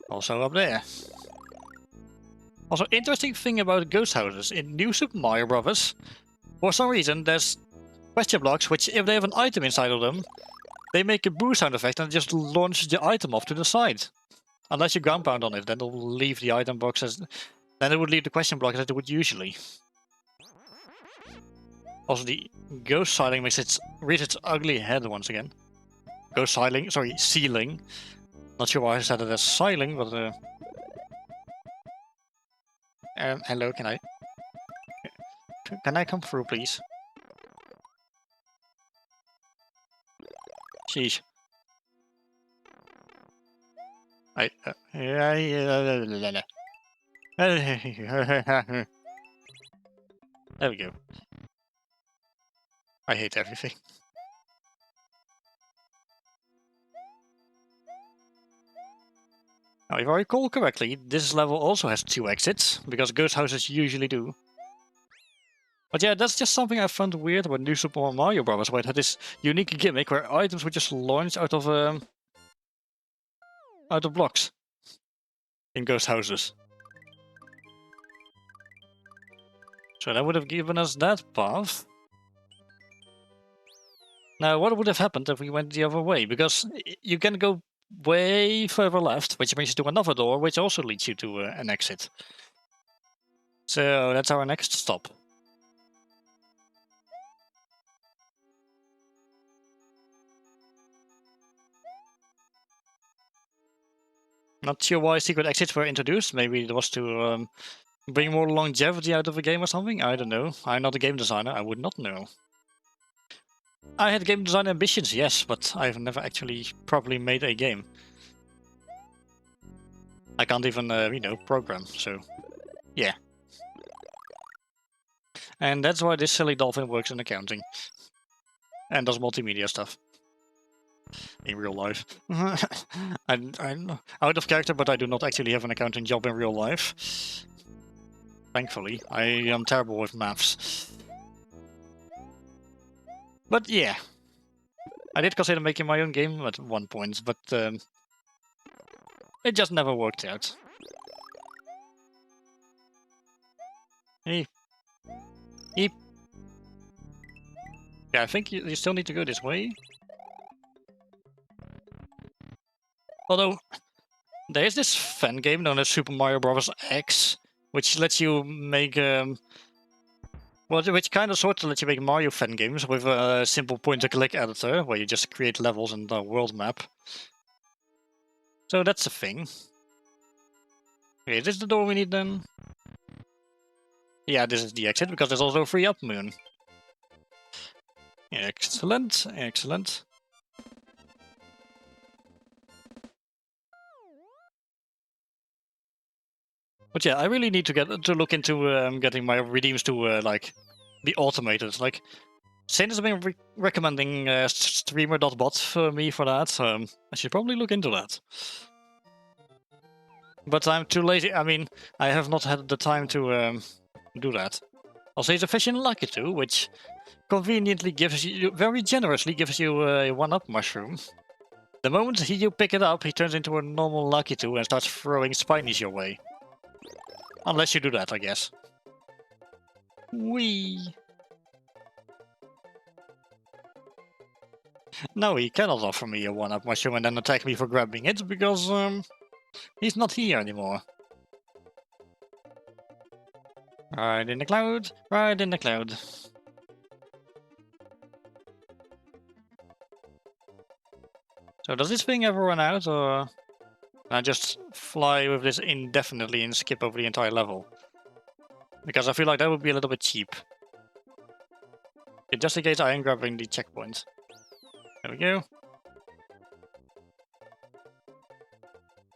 Also up there. Also, interesting thing about ghost houses. In New Super Mario Bros., for some reason, there's question blocks which, if they have an item inside of them, they make a boo sound effect and just launch the item off to the side. Unless you ground pound on it, then it'll leave the item box as... Then it would leave the question block as it would usually. Also, the ghost ceiling makes it reach its ugly head once again. Ghost ceiling, sorry, ceiling. Not sure why I said it as ceiling, but hello, can I come through, please? Sheesh. There we go. I hate everything. Now, if I recall correctly, this level also has 2 exits, because ghost houses usually do. But yeah, that's just something I found weird about New Super Mario Bros., where it had this unique gimmick where items would just launch out of blocks in ghost houses. So that would have given us that path. Now, what would have happened if we went the other way? Because you can go way further left, which brings you to another door, which also leads you to an exit. So that's our next stop. Not sure why secret exits were introduced. Maybe it was to bring more longevity out of a game or something. I don't know. I'm not a game designer. I would not know. I had game design ambitions, yes, but I've never actually properly made a game. I can't even, program, so yeah. And that's why this silly dolphin works in accounting. And does multimedia stuff. In real life. I'm out of character, but I do not actually have an accounting job in real life. Thankfully, I am terrible with maths. But yeah. I did consider making my own game at one point, but it just never worked out. Hey. Eep. Yeah, I think you still need to go this way. Although, there is this fan game known as Super Mario Bros. X, which lets you make which kind of sort of lets you make Mario fan games with a simple point-and-click editor, where you just create levels and a world map. So that's a thing. Okay, is this the door we need then? Yeah, this is the exit, because there's also a free up moon. Excellent, excellent. But yeah, I really need to look into getting my redeems to like be automated. Like, Saint has been recommending streamer.bot for me for that. I should probably look into that. But I'm too lazy. I mean, I have not had the time to do that. Also, he's a fish in Lucky too, which conveniently gives you, very generously gives you a 1-up mushroom. The moment you pick it up, he turns into a normal Lucky 2 and starts throwing spinies your way. Unless you do that, I guess. Whee! No, he cannot offer me a 1-up mushroom and then attack me for grabbing it, because he's not here anymore. Right in the cloud, right in the cloud. So does this thing ever run out, or... I just fly with this indefinitely and skip over the entire level. Because I feel like that would be a little bit cheap. Okay, just in case I am grabbing the checkpoint. There we go.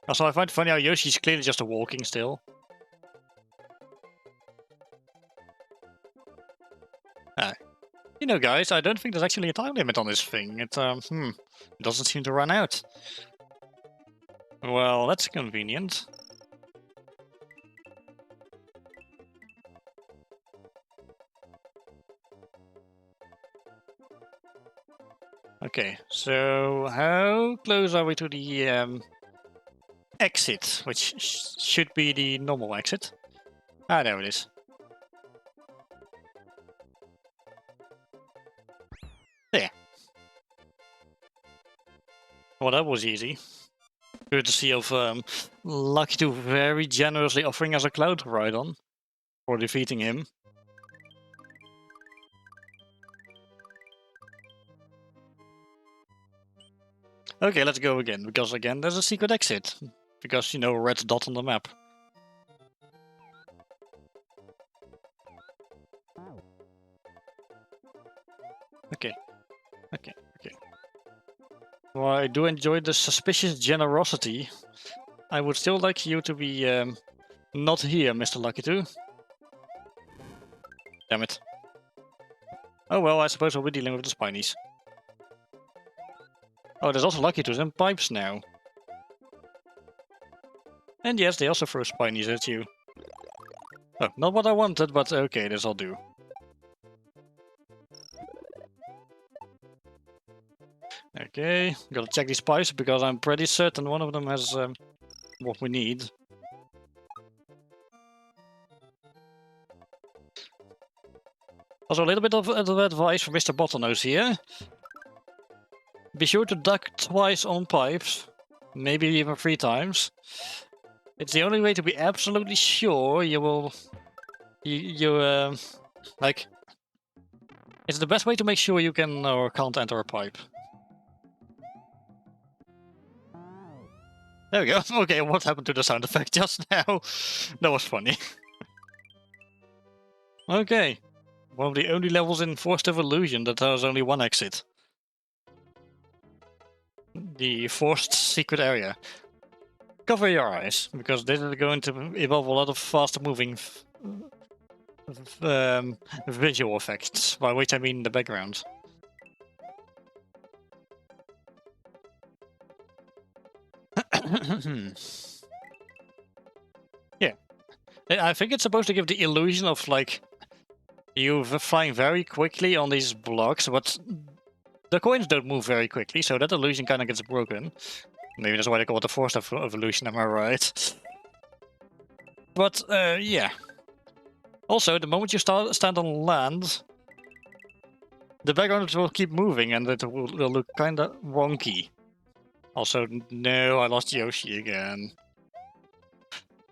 Also, I find it funny how Yoshi's clearly just a walking still. You know, guys, I don't think there's actually a time limit on this thing. It doesn't seem to run out. Well, that's convenient. Okay, so how close are we to the exit, which should be the normal exit? Ah, there it is. There. Well, that was easy. Courtesy of Lucky 2 very generously offering us a cloud to ride on for defeating him. Okay, let's go again, because again there's a secret exit. Because, you know, red dot on the map. Okay. Well, I do enjoy the suspicious generosity. I would still like you to be not here, Mr. Lucky 2. Damn it. Oh well, I suppose we'll be dealing with the Spinies. Oh, there's also Lucky 2s and pipes now. And yes, they also throw Spinies at you. Oh, not what I wanted, but okay, this'll do. Okay, gotta check these pipes because I'm pretty certain one of them has what we need. Also, a little bit of advice from Mr. Bottlenose here. Be sure to duck twice on pipes, maybe even 3 times. It's the only way to be absolutely sure you will... like... It's the best way to make sure you can or can't enter a pipe. There we go. Okay, what happened to the sound effect just now? That was funny. Okay. One of the only levels in Forced Evolution that has only one exit. The Forced Secret Area. Cover your eyes, because this is going to involve a lot of fast-moving visual effects, by which I mean the background. Yeah. I think it's supposed to give the illusion of, like, you flying very quickly on these blocks, but the coins don't move very quickly, so that illusion kind of gets broken. Maybe that's why they call it the Forced Evolution, am I right? But, yeah. Also, the moment you stand on land, the background will keep moving and it will look kinda wonky. Also, no, I lost Yoshi again.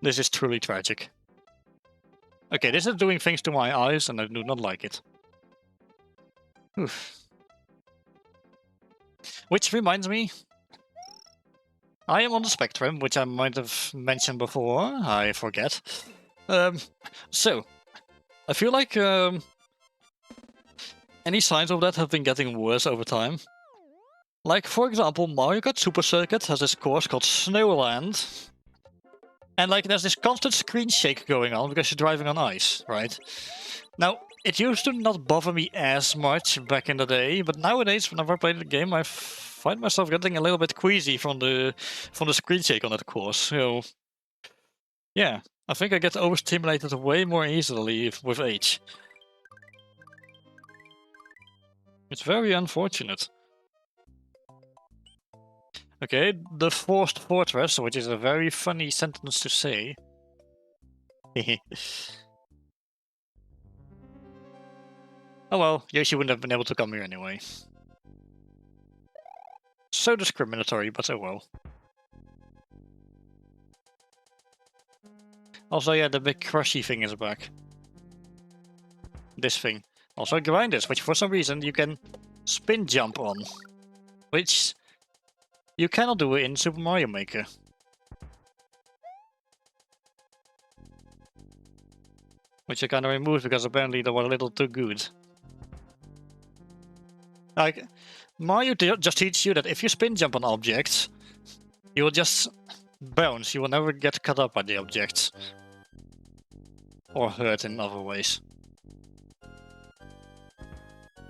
This is truly tragic. Okay, this is doing things to my eyes and I do not like it. Oof. Which reminds me, I am on the spectrum, which I might have mentioned before, I forget. So, I feel like any signs of that have been getting worse over time. Like, for example, Mario Kart Super Circuit has this course called Snow Land. And like, there's this constant screen shake going on because you're driving on ice, right? Now, it used to not bother me as much back in the day, but nowadays, whenever I play the game, I find myself getting a little bit queasy from the screen shake on that course. So, yeah, I think I get overstimulated way more easily with age. It's very unfortunate. Okay, the Forced Fortress, which is a very funny sentence to say. Oh well, Yoshi wouldn't have been able to come here anyway. So discriminatory, but oh well. Also, yeah, the big crushy thing is back. This thing. Also grinders, which for some reason you can spin jump on. Which you cannot do in Super Mario Maker. which I kind of removed because apparently they were a little too good. Like, Mario just teaches you that if you spin jump on objects, you will just bounce. You will never get caught up by the objects. Or hurt in other ways.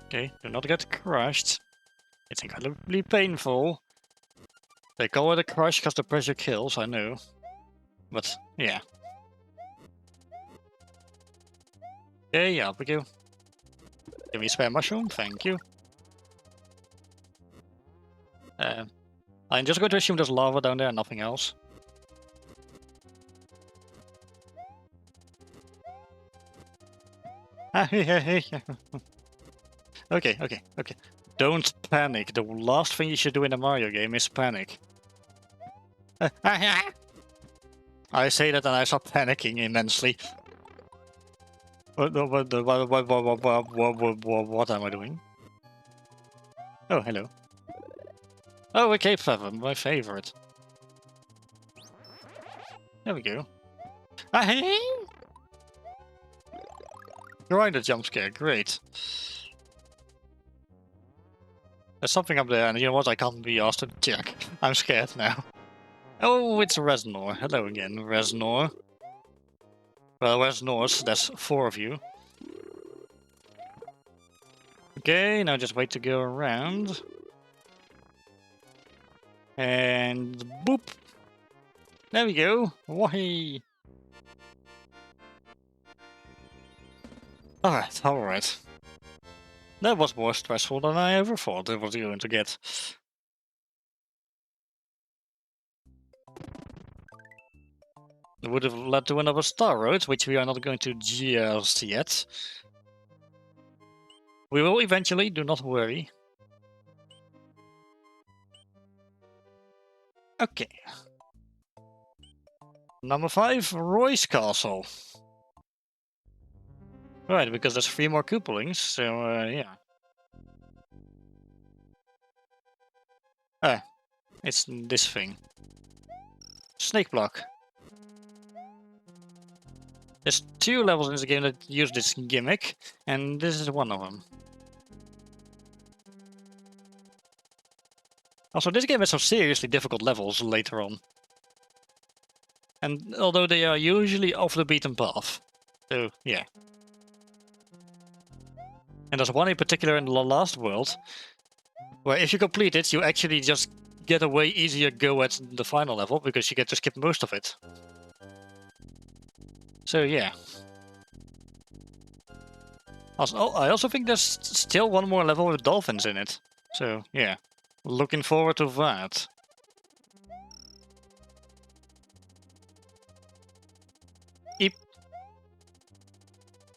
Okay, do not get crushed. It's incredibly painful. They call it a crush because the pressure kills, I know. But, yeah. Okay, yeah, up we go. Give me a spare mushroom, thank you. I'm just going to assume there's lava down there and nothing else. Okay. Don't panic. The last thing you should do in a Mario game is panic. I say that and I start panicking immensely. What am I doing? Oh, hello. Oh, a cape feather, my favorite. There we go. Grind a jump scare, great. There's something up there, and you know what? I can't be asked to check. I'm scared now. Oh, it's Reznor. Hello again, Reznor. Well, Reznors, there's 4 of you. Okay, now just wait to go around. And boop! There we go. Wahey! Alright. That was more stressful than I ever thought it was going to get. It would have led to another Star Road, which we are not going to just yet. We will eventually, do not worry. Okay. Number 5, Roy's Castle. Right, because there's 3 more Koopalings, so yeah. It's this thing. Snake block. There's 2 levels in this game that use this gimmick, and this is one of them. Also, this game has some seriously difficult levels later on. And although they are usually off the beaten path. So, yeah. And there's one in particular in the last world, where if you complete it, you actually just get a way easier go at the final level, because you get to skip most of it. So, yeah. Also, I also think there's still one more level with dolphins in it. So, yeah. Looking forward to that. Eep.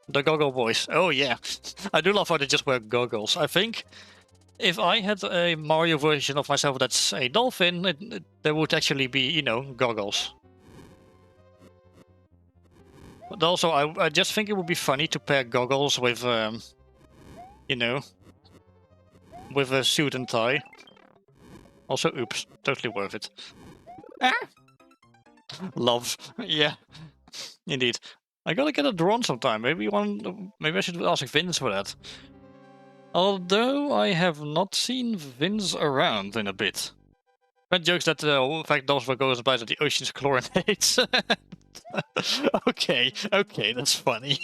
The goggle boys. Oh yeah. I do love how they just wear goggles. I think if I had a Mario version of myself that's a dolphin, there would actually be, you know, goggles. But also, I just think it would be funny to pair goggles with, you know, with a suit and tie. Also, oops, totally worth it. Ah! Love, yeah, indeed. I gotta get a drone sometime. Maybe I should ask Vince for that. Although I have not seen Vince around in a bit. That jokes that in fact those were goes by that the ocean's chlorinates. Okay, that's funny.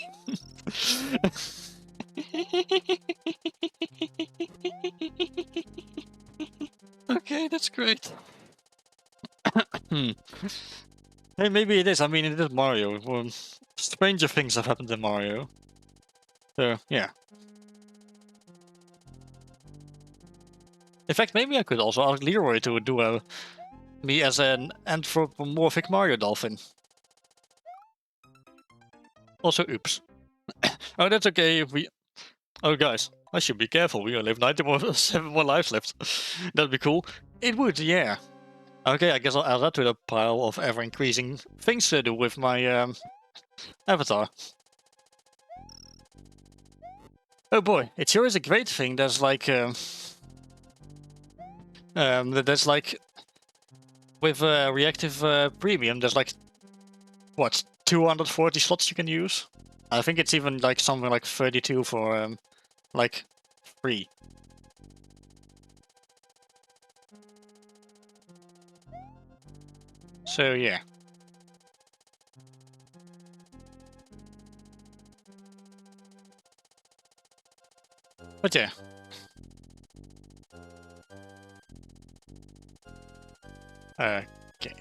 Okay, that's great. Hey, maybe it is. I mean, it is Mario. Well, stranger things have happened in Mario. So, yeah. In fact, maybe I could also ask Leroy to do me as an anthropomorphic Mario dolphin. Also, oops. Oh, that's okay if we... Oh, guys, I should be careful. We only have 7 more lives left. That'd be cool. It would, yeah. Okay, I guess I'll add that to the pile of ever-increasing things to do with my avatar. Oh boy, it sure is a great thing. There's like... there's like... With reactive premium, there's like... What? 240 slots you can use? I think it's even like something like 32 for like free. So yeah. But yeah. Okay.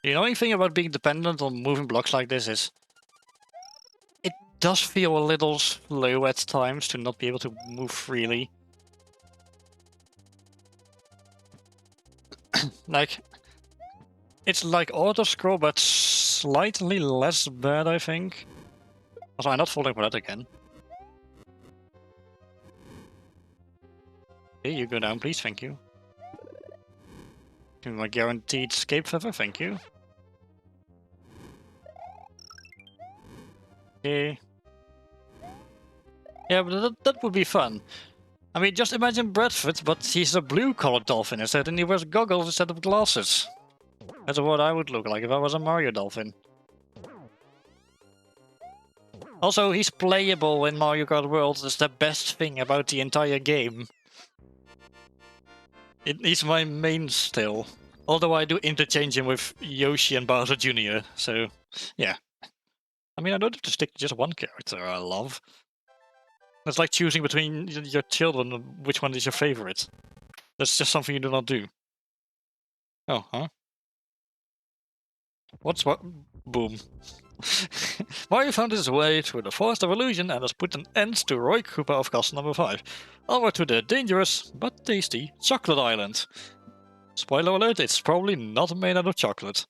The annoying thing about being dependent on moving blocks like this is it does feel a little slow at times to not be able to move freely. Like, it's like auto-scroll, but slightly less bad, I think. Also, I'm not falling for that again. Okay, you go down, please, thank you. Give me my guaranteed escape feather, thank you. Okay. Yeah, but that would be fun. I mean, just imagine Bradford, but he's a blue-colored dolphin instead, and he wears goggles instead of glasses. That's what I would look like if I was a Mario dolphin. Also, he's playable in Mario Kart World. That's the best thing about the entire game. He's my main still. Although I do interchange him with Yoshi and Bowser Jr., so yeah. I mean, I don't have to stick to just one character I love. It's like choosing between your children, which one is your favorite. That's just something you do not do. Oh, huh? What's what? Boom. Mario found his way through the Forest of Illusion and has put an end to Roy Cooper of Castle Number 5. Over to the dangerous, but tasty, Chocolate Island. Spoiler alert, it's probably not made out of chocolate.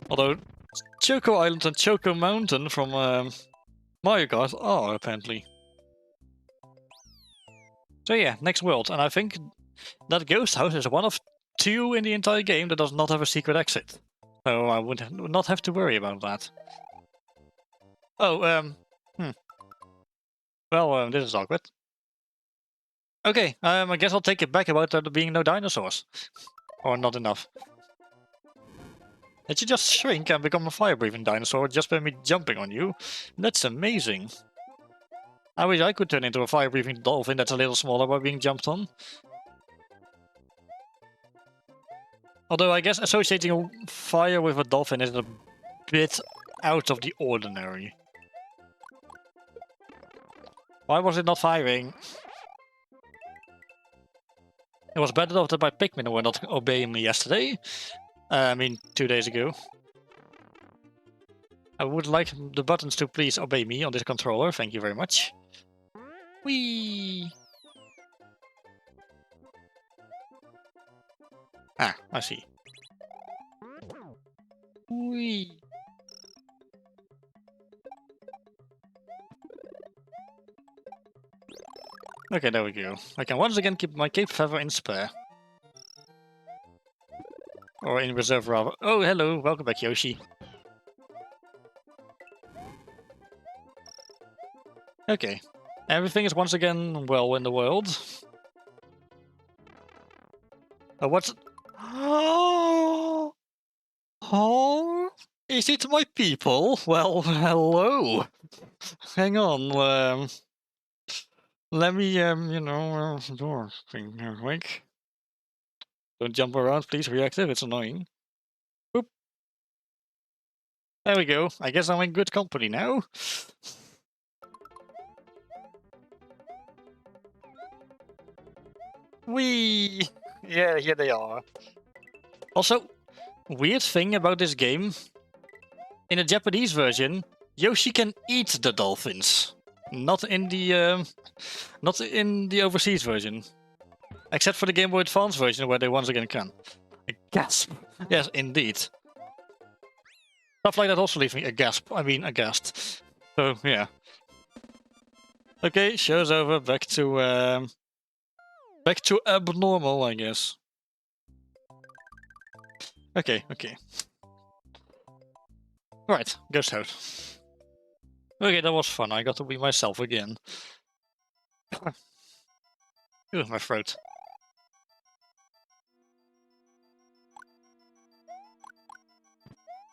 Although, Choco Island and Choco Mountain from Mario Kart are, apparently. So yeah, next world, and I think that ghost house is one of 2 in the entire game that does not have a secret exit. So I would not have to worry about that. Oh, Well, this is awkward. Okay, I guess I'll take it back about there being no dinosaurs. Or not enough. Did you just shrink and become a fire-breathing dinosaur just by me jumping on you? That's amazing. I wish I could turn into a fire-breathing dolphin that's a little smaller by being jumped on. Although I guess associating fire with a dolphin is a bit out of the ordinary. Why was it not firing? It was better off that my Pikmin were not obeying me yesterday. I mean, 2 days ago. I would like the buttons to please obey me on this controller, thank you very much. Whee! Ah, I see. Whee! Okay, there we go. I can once again keep my cape feather in spare. Or in reserve, rather. Oh, hello, welcome back, Yoshi. Okay. Everything is once again well in the world. What's... Oh, is it my people? Well, hello. Hang on, let me, you know, door thing here quick. Don't jump around, please, reactive, it's annoying. Boop. There we go. I guess I'm in good company now. Whee! Yeah, here they are. Also, weird thing about this game, in the Japanese version, Yoshi can eat the dolphins. Not in the overseas version. Except for the Game Boy Advance version, where they once again can. A gasp. Yes, indeed. Stuff like that also leaves me a gasp. I mean, aghast. So, yeah. Okay, show's over. Back to abnormal, I guess. Okay. Right, ghost house. Okay, that was fun. I got to be myself again. Ooh, my throat.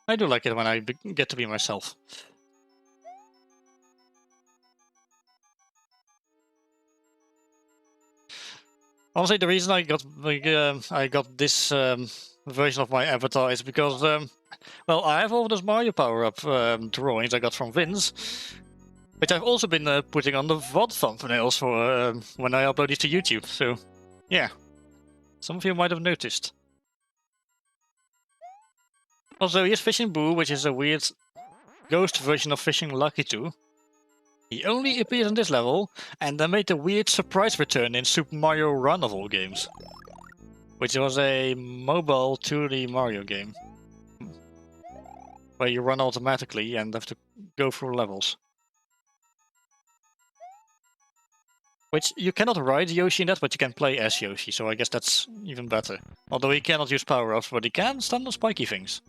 I do like it when I get to be myself. Honestly, the reason I got this version of my avatar is because well, I have all those Mario power-up drawings I got from Vince, which I've also been putting on the VOD thumbnails for when I upload these to YouTube. So, yeah, some of you might have noticed. Also, here's Fishing Boo, which is a weird ghost version of Fishing Lucky 2. He only appears in this level, and then made a weird surprise return in Super Mario Run of all games, which was a mobile 2D Mario game, where you run automatically and have to go through levels. Which, you cannot ride Yoshi in that, but you can play as Yoshi, so I guess that's even better. Although he cannot use power-ups, but he can stand on spiky things.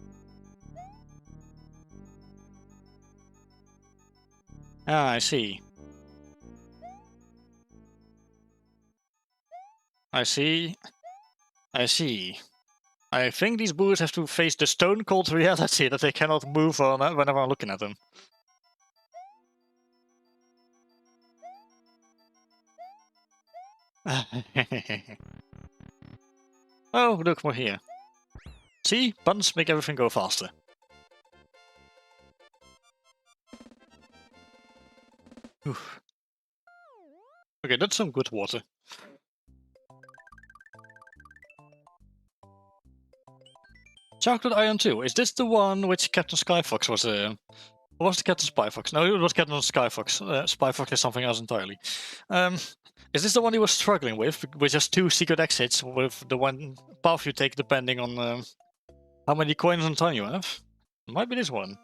Ah, I see. I see. I see. I think these boos have to face the stone-cold reality that they cannot move on whenever I'm looking at them. Oh, look, we're here. See? Buttons make everything go faster. Oof. Okay, that's some good water. Chocolate Iron 2. Is this the one which Captain Skyfox was... Or was it Captain Spyfox? No, it was Captain Skyfox. Spyfox is something else entirely. Is this the one he was struggling with just 2 secret exits with the one path you take depending on how many coins and time you have? It might be this one.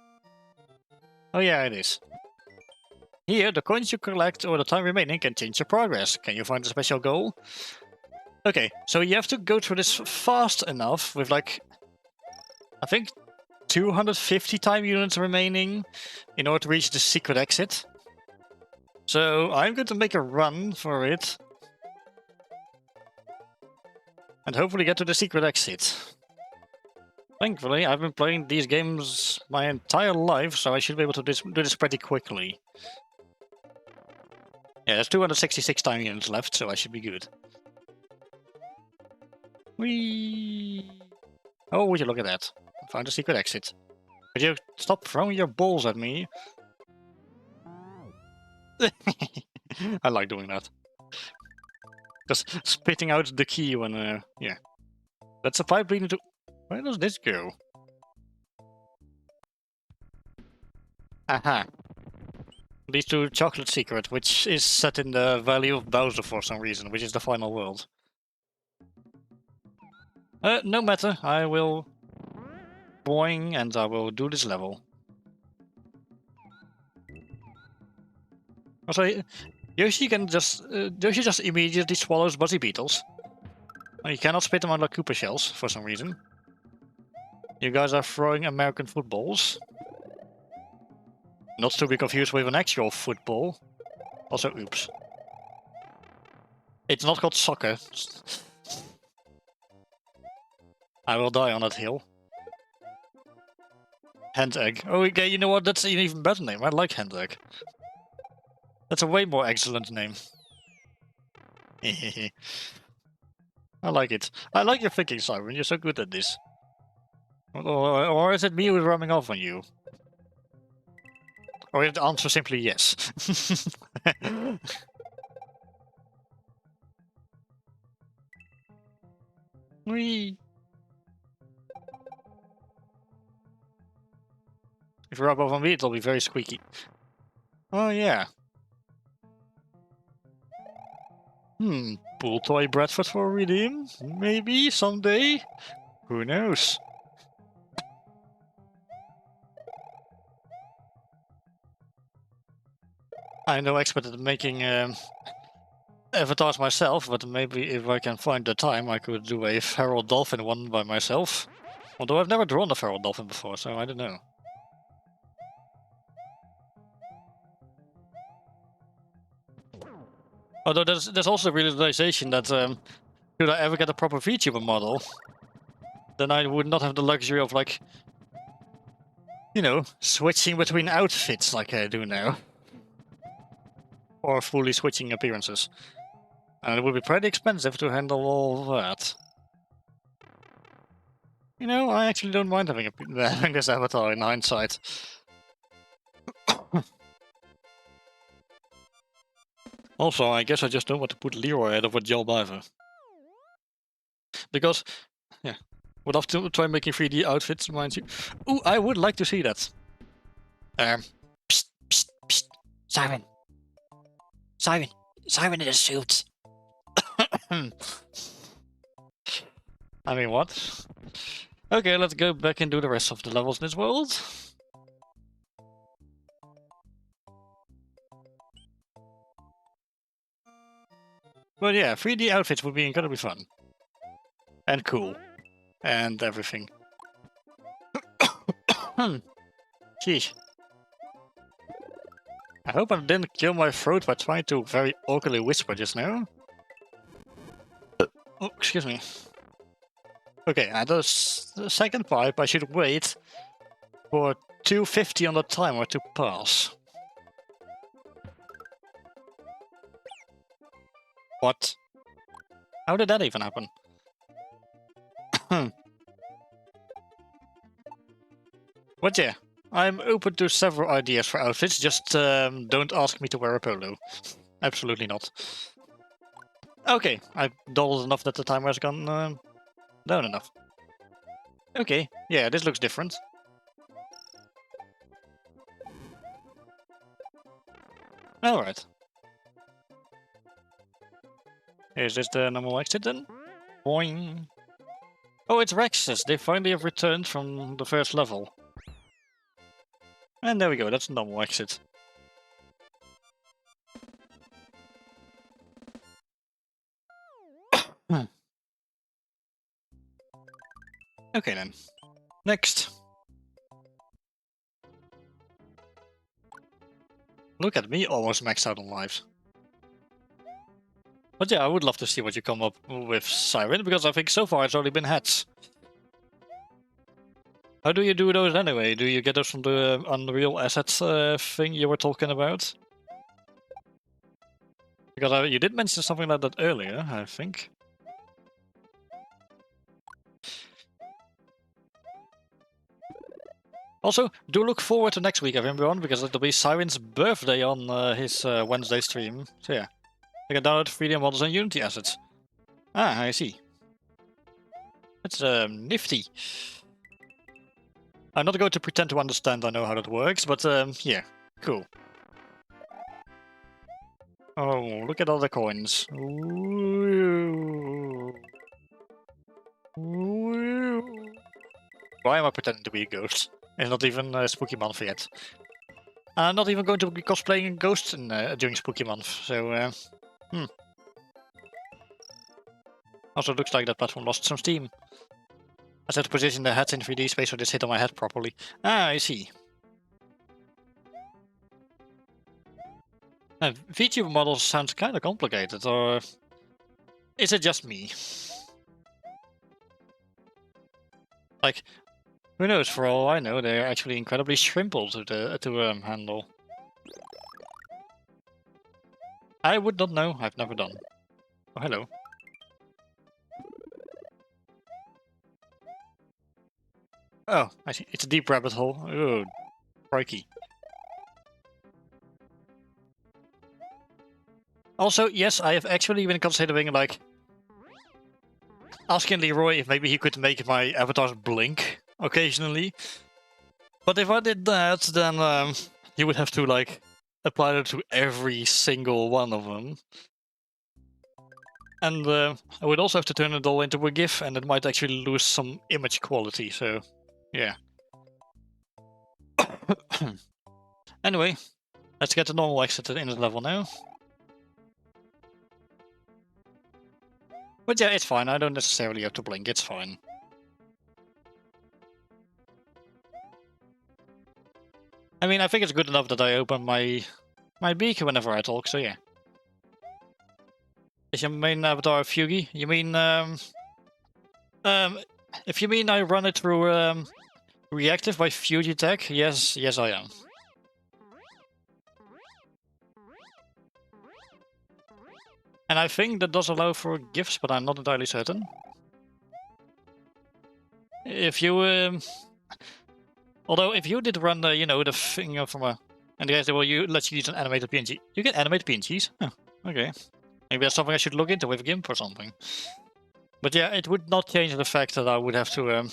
Oh yeah, it is. Here, the coins you collect or the time remaining can change your progress. Can you find a special goal? Okay, so you have to go through this fast enough with like, I think 250 time units remaining in order to reach the secret exit. So I'm going to make a run for it. And hopefully get to the secret exit. Thankfully, I've been playing these games my entire life, so I should be able to do this pretty quickly. Yeah, there's 266 time units left, so I should be good. Whee! Oh, would you look at that. I found a secret exit. Could you stop throwing your balls at me? I like doing that. Just spitting out the key when, yeah. That's a pipe leading to... Where does this go? Aha. Leads to Chocolate Secret, which is set in the Valley of Bowser for some reason, which is the final world. No matter, I will... boing, and I will do this level. Also, Yoshi can just... Yoshi just immediately swallows Buzzy Beetles. You cannot spit them out like Koopa shells, for some reason. You guys are throwing American footballs. Not to be confused with an actual football. Also, oops. It's not called soccer. I will die on that hill. Hand Egg. Oh, okay, you know what? That's an even better name. I like Hand Egg. That's a way more excellent name. I like it. I like your thinking, Simon. You're so good at this. Or is it me who's rubbing off on you? Or is the answer simply yes? Whee! If you rub off on me, it'll be very squeaky. Oh, yeah. Pool toy Bradford for redeem? Maybe, someday? Who knows? I'm no expert at making avatars myself, but maybe if I can find the time, I could do a feral dolphin one by myself. Although I've never drawn a feral dolphin before, so I don't know. Although there's also the realization that should I ever get a proper VTuber model, then I would not have the luxury of like you know, switching between outfits like I do now. Or fully switching appearances. And it would be pretty expensive to handle all of that. You know, I actually don't mind having, having this avatar in hindsight. Also, I guess I just don't want to put Leroy out of a job either. Because, yeah, would love to try making 3D outfits, mind you. Ooh, I would like to see that. Psst, psst, psst. Simon. Simon. Simon in a suit. I mean, what? Okay, let's go back and do the rest of the levels in this world. But yeah, 3D outfits would be incredibly fun. And cool. And everything. Jeez. I hope I didn't kill my throat by trying to very awkwardly whisper just now. Oh, excuse me. Okay, and the second pipe, I should wait for 250 on the timer to pass. What? How did that even happen? But yeah, I'm open to several ideas for outfits, just don't ask me to wear a polo. Absolutely not. Okay, I've dawdled enough that the timer has gone down enough. Okay, yeah, this looks different. Alright. Is this the normal exit then? Boing. Oh, it's Rexes. They finally have returned from the first level. And there we go, that's a normal exit. Okay then. Next. Look at me, almost maxed out on lives. But yeah, I would love to see what you come up with, Siren, because I think so far it's only been heads. How do you do those anyway? Do you get those from the Unreal Assets thing you were talking about? Because you did mention something like that earlier, I think. Also, do look forward to next week, everyone, because it'll be Siren's birthday on his Wednesday stream. So yeah, you can download 3D models and Unity assets. Ah, I see. That's nifty. I'm not going to pretend to understand I know how that works, but yeah, cool. Oh, look at all the coins. Ooh. Ooh. Why am I pretending to be a ghost? It's not even Spooky Month yet. I'm not even going to be cosplaying a ghost during Spooky Month, so Also, looks like that platform lost some steam. I had to position the head in 3D space so this hit on my head properly. Ah, I see. VTuber models sounds kind of complicated, or is it just me? Like, who knows? For all I know, they're actually incredibly shrimple to handle. I would not know. I've never done. Oh, hello. Oh, I see. It's a deep rabbit hole. Oh, crikey. Also, yes, I have actually been considering, like, asking Leroy if maybe he could make my avatars blink occasionally. But if I did that, then he would have to, like, apply it to every single one of them. And I would also have to turn it all into a GIF, and it might actually lose some image quality, so yeah. Anyway, let's get the normal exit in the level now. But yeah, it's fine, I don't necessarily have to blink, it's fine. I mean, I think it's good enough that I open my beak whenever I talk, so yeah. Is your main avatar Fugi? You mean, if you mean I run it through Reactive by Fuji Tech? Yes, I am. And I think that does allow for gifts, but I'm not entirely certain. If you, although if you did run the, the thing from a, and the guy said, well, you let you use an animated PNG. You can animate PNGs? Huh, okay. Maybe that's something I should look into with GIMP or something. But yeah, it would not change the fact that I would have to,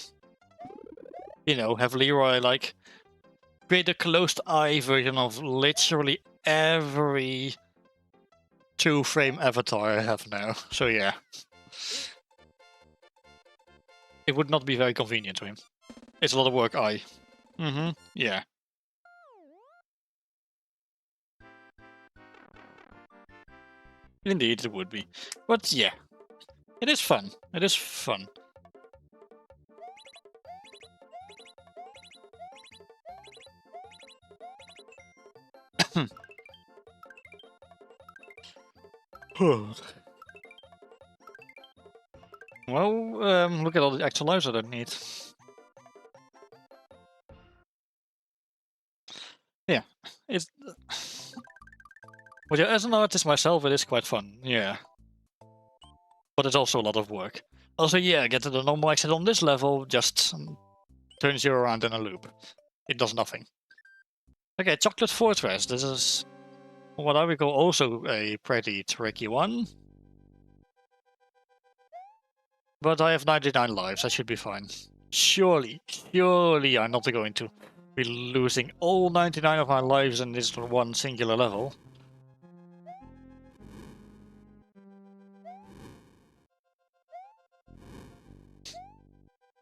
have Leroy, like, create a closed eye version of literally every 2-frame avatar I have now. So yeah. It would not be very convenient to him. It's a lot of work, yeah. Indeed, it would be. But yeah. It is fun. It is fun. Well, look at all the extra lives I don't need. Yeah, it's... Well, yeah, as an artist myself, it is quite fun, yeah. But it's also a lot of work. Also, yeah, get to the normal exit on this level just turns you around in a loop. It does nothing. Okay, Chocolate Fortress. This is what I would call also a pretty tricky one. But I have 99 lives, I should be fine. Surely I'm not going to be losing all 99 of my lives in this one singular level.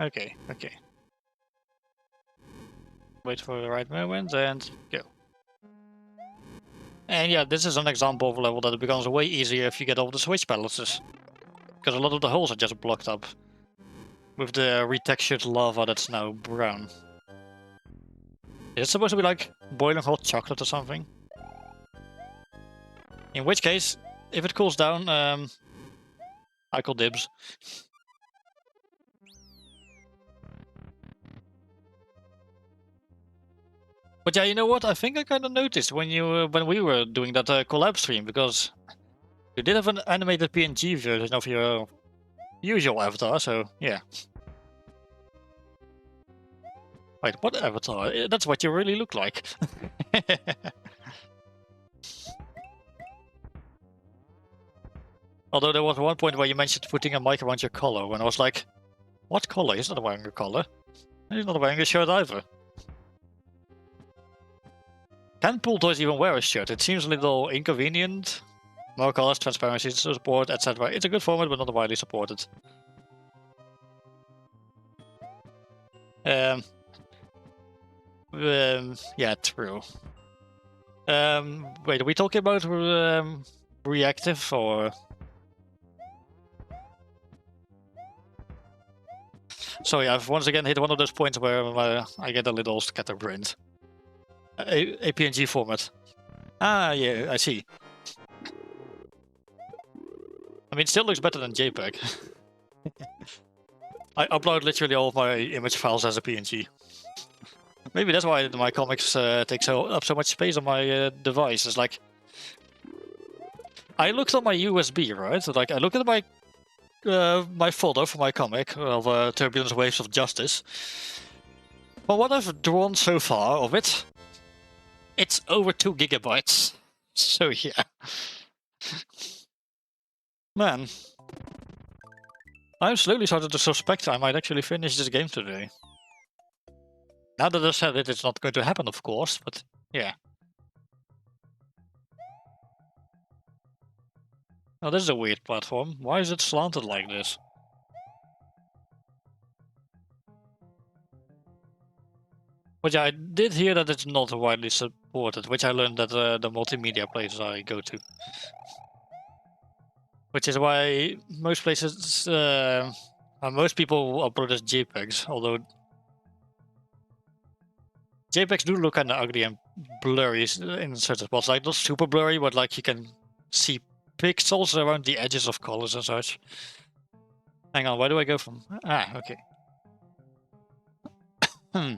Okay. Wait for the right moment and go. And yeah, this is an example of a level that becomes way easier if you get all the switch balances. Because a lot of the holes are just blocked up with the retextured lava that's now brown. Is it supposed to be like boiling hot chocolate or something? In which case, if it cools down, I call dibs. But yeah, you know what? I think I kind of noticed when we were doing that collab stream, because you did have an animated PNG version of your usual avatar, so yeah. Wait, what avatar? That's what you really look like. Although there was one point where you mentioned putting a mic around your collar, when I was like, what collar? He's not wearing a collar. He's not wearing a shirt either. Can Pool Toys even wear a shirt? It seems a little inconvenient. More colors, transparency, support, etc. It's a good format, but not widely supported. Yeah, true. Wait, are we talking about reactive or? Sorry, I've once again hit one of those points where I get a little scatterbrained. A PNG format. Ah, yeah, I see. I mean, it still looks better than JPEG. I upload literally all of my image files as a PNG. Maybe that's why my comics take up so much space on my device. It's like, I looked on my USB, right? So, like, I look at my folder for my comic of Turbulence Waves of Justice. But what I've drawn so far of it, it's over 2 gigabytes. So yeah. Man. I'm slowly starting to suspect I might actually finish this game today. Now that I said it, it's not going to happen, of course, but yeah. Oh, this is a weird platform. Why is it slanted like this? But yeah, I did hear that it's not widely supported, which I learned at the multimedia places I go to. Which is why most places, most people upload as JPEGs, although JPEGs do look kind of ugly and blurry in certain spots. Like, not super blurry, but like you can see pixels around the edges of colors and such. Hang on, where do I go from? Ah, okay. Hmm.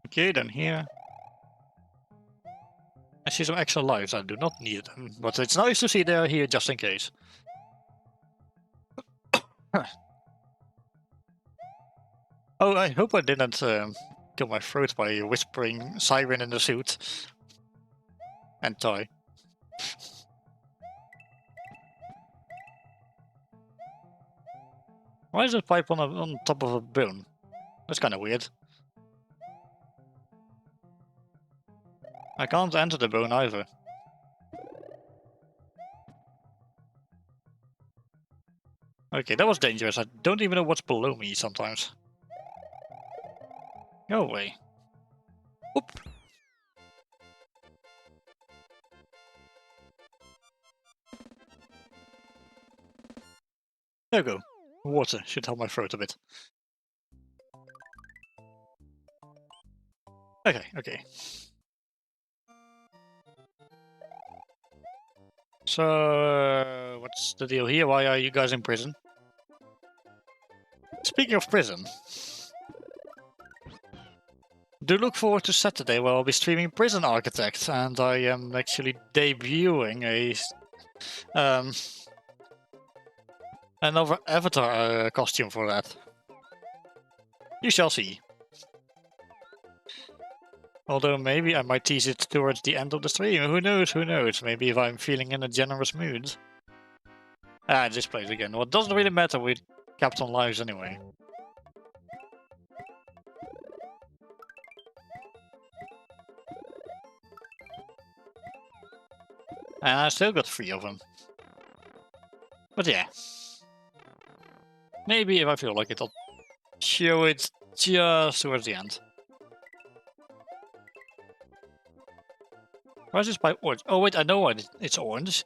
Okay, then here. I see some extra lives. I do not need them, but it's nice to see they're here just in case. Oh, I hope I didn't kill my throat by whispering siren in the suit. And toy. Why is that pipe on top of a bone? That's kind of weird. I can't enter the bone either. Okay, that was dangerous. I don't even know what's below me sometimes. Go away. Oop. There we go. Water should help my throat a bit. Okay, okay. So, what's the deal here? Why are you guys in prison? Speaking of prison, do look forward to Saturday where I'll be streaming Prison Architect, and I am actually debuting another avatar costume for that. You shall see. Although maybe I might tease it towards the end of the stream. Who knows, who knows? Maybe if I'm feeling in a generous mood. Ah, this plays again. Well, it doesn't really matter, we kept on lives anyway. And I still got 3 of them. But yeah. Maybe if I feel like it, I'll show it just towards the end. Why is this pipe orange? Oh wait, I know why it's orange.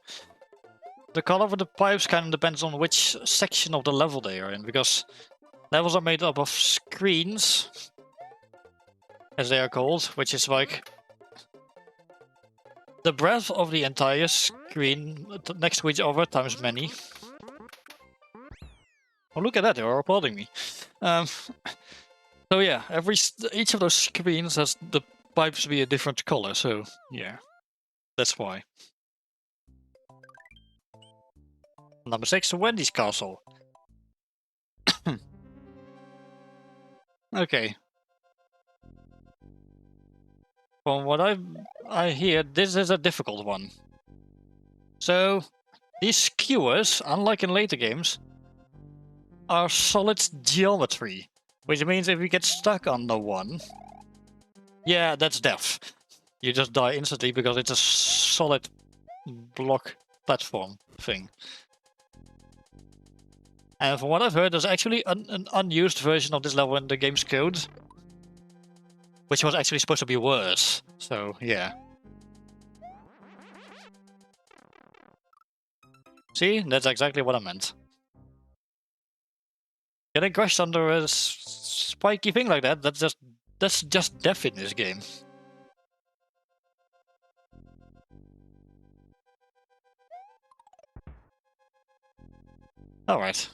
The color of the pipes kind of depends on which section of the level they are in, because levels are made up of screens, as they are called, which is like the breadth of the entire screen next to each other times many. Oh, look at that, they are applauding me. So yeah, each of those screens has the pipes be a different color, so yeah, that's why. Number 6, Wendy's Castle. Okay. From what I hear, this is a difficult one. So, these skewers, unlike in later games, are solid geometry. Which means if you get stuck on the one, yeah, that's death. You just die instantly because it's a solid block platform thing. And from what I've heard, there's actually an unused version of this level in the game's code, which was actually supposed to be worse. So, yeah. See? That's exactly what I meant. Getting crushed under a spiky thing like that, that's just death in this game. Alright.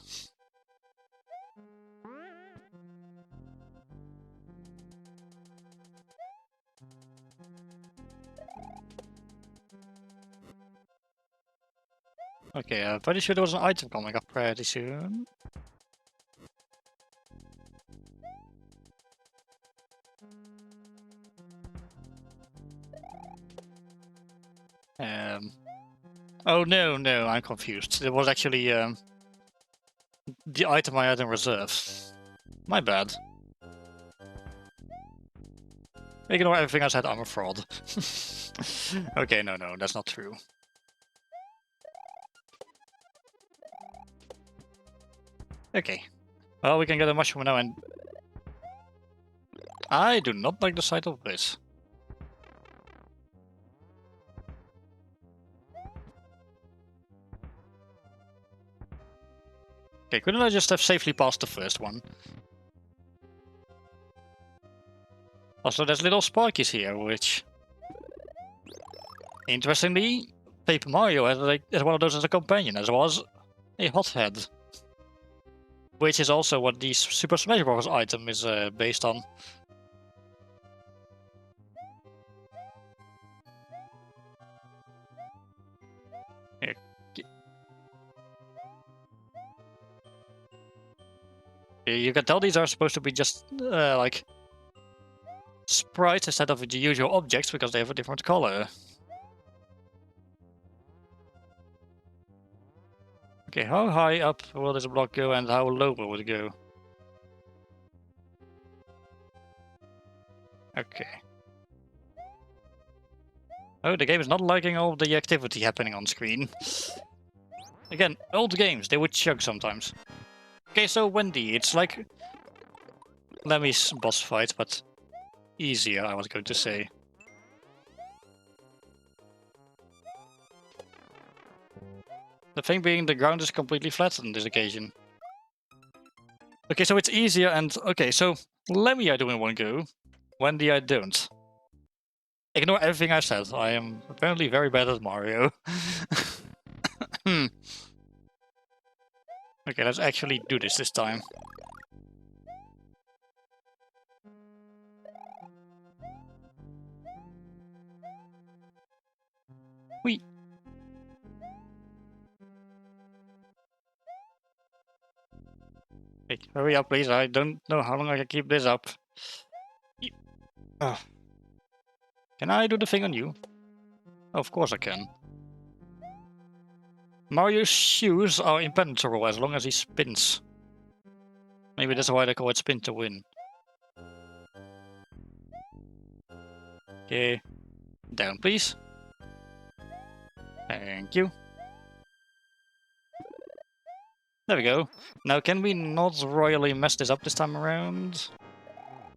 Okay, I'm pretty sure there was an item coming up pretty soon. Oh no, I'm confused. It was actually the item I had in reserve. My bad. Ignore everything I said, I'm a fraud. Okay, no, that's not true. Okay. Well, we can get a mushroom now, and I do not like the sight of this. Okay, couldn't I just have safely passed the first one? Also, there's little Sparkies here, which... Interestingly, Paper Mario has one of those as a companion, as well as a hothead. which is also what the Super Smash Bros. Item is based on. Here. You can tell these are supposed to be just like sprites instead of the usual objects because they have a different color. Okay, how high up will this block go and how low will it go? Okay. Oh, the game is not liking all the activity happening on screen. Again, old games, they would chug sometimes. Okay, so Wendy, it's like Lemmy's boss fight, but easier, I was going to say. The thing being, the ground is completely flat on this occasion. Okay, so it's easier and... Okay, so Lemmy I do in one go. Wendy I don't. Ignore everything I said. I am apparently very bad at Mario. Okay, let's actually do this time. Whee! Hey, hurry up, please. I don't know how long I can keep this up. Can I do the thing on you? Oh, of course I can. Mario's shoes are impenetrable as long as he spins. Maybe that's why they call it spin to win. Okay. Down, please. Thank you. There we go. Now, can we not royally mess this up this time around?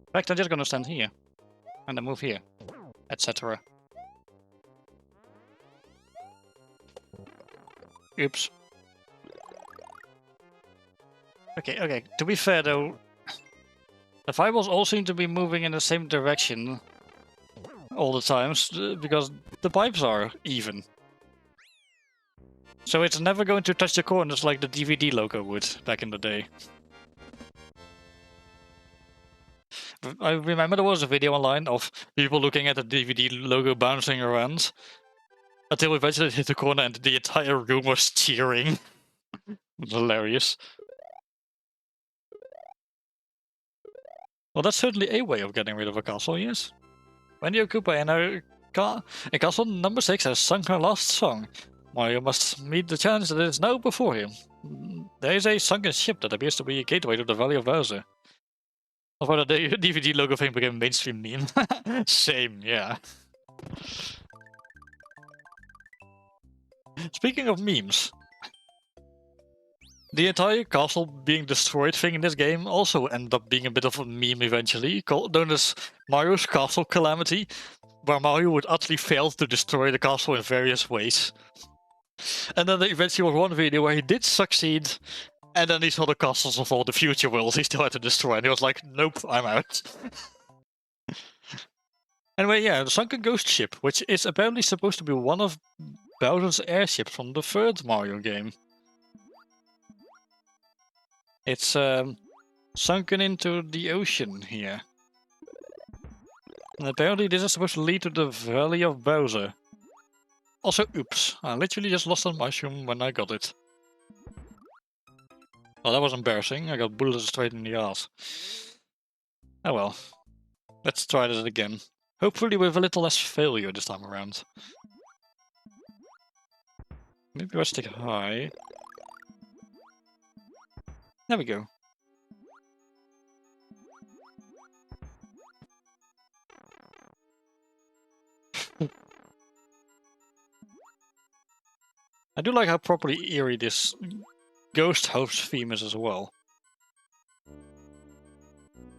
In fact, I'm just gonna stand here. And then move here. Etc. Oops. Okay. To be fair, though, the fireballs all seem to be moving in the same direction all the times, because the pipes are even. So it's never going to touch the corners like the DVD logo would back in the day. I remember there was a video online of people looking at the DVD logo bouncing around until eventually it hit the corner and the entire room was cheering. It was hilarious. Well, that's certainly a way of getting rid of a castle, yes. Wendy Koopa in castle number 6 has sung her last song. Mario must meet the challenge that is now before him. There is a sunken ship that appears to be a gateway to the Valley of Bowser. Although the DVD logo thing became a mainstream meme. Same, yeah. Speaking of memes, the entire castle being destroyed thing in this game also ended up being a bit of a meme eventually, known as Mario's Castle Calamity, where Mario would utterly fail to destroy the castle in various ways. And then there eventually was one video where he did succeed, and then he saw the castles of all the future worlds he still had to destroy, and he was like, nope, I'm out. Anyway, yeah, the sunken ghost ship, which is apparently supposed to be one of Bowser's airships from the third Mario game. It's sunken into the ocean here. And apparently this is supposed to lead to the Valley of Bowser. Also, oops, I literally just lost a mushroom when I got it. Well, that was embarrassing. I got bulleted straight in the ass. Oh well. Let's try this again. Hopefully with a little less failure this time around. Maybe let's stick high. There we go. I do like how properly eerie this ghost house theme is as well.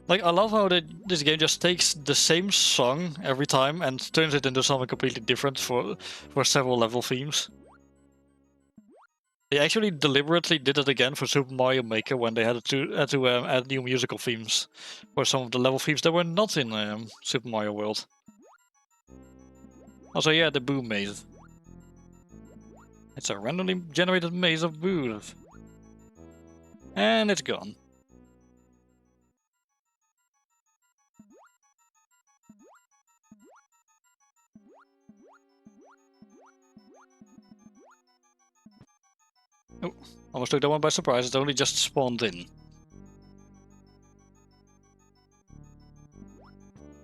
Like, I love how this game just takes the same song every time and turns it into something completely different for several level themes. They actually deliberately did it again for Super Mario Maker when they had to add new musical themes for some of the level themes that were not in Super Mario World. Also, yeah, the Boo Maze. It's a randomly generated maze of boos. And it's gone. Oh, almost took that one by surprise. It only just spawned in.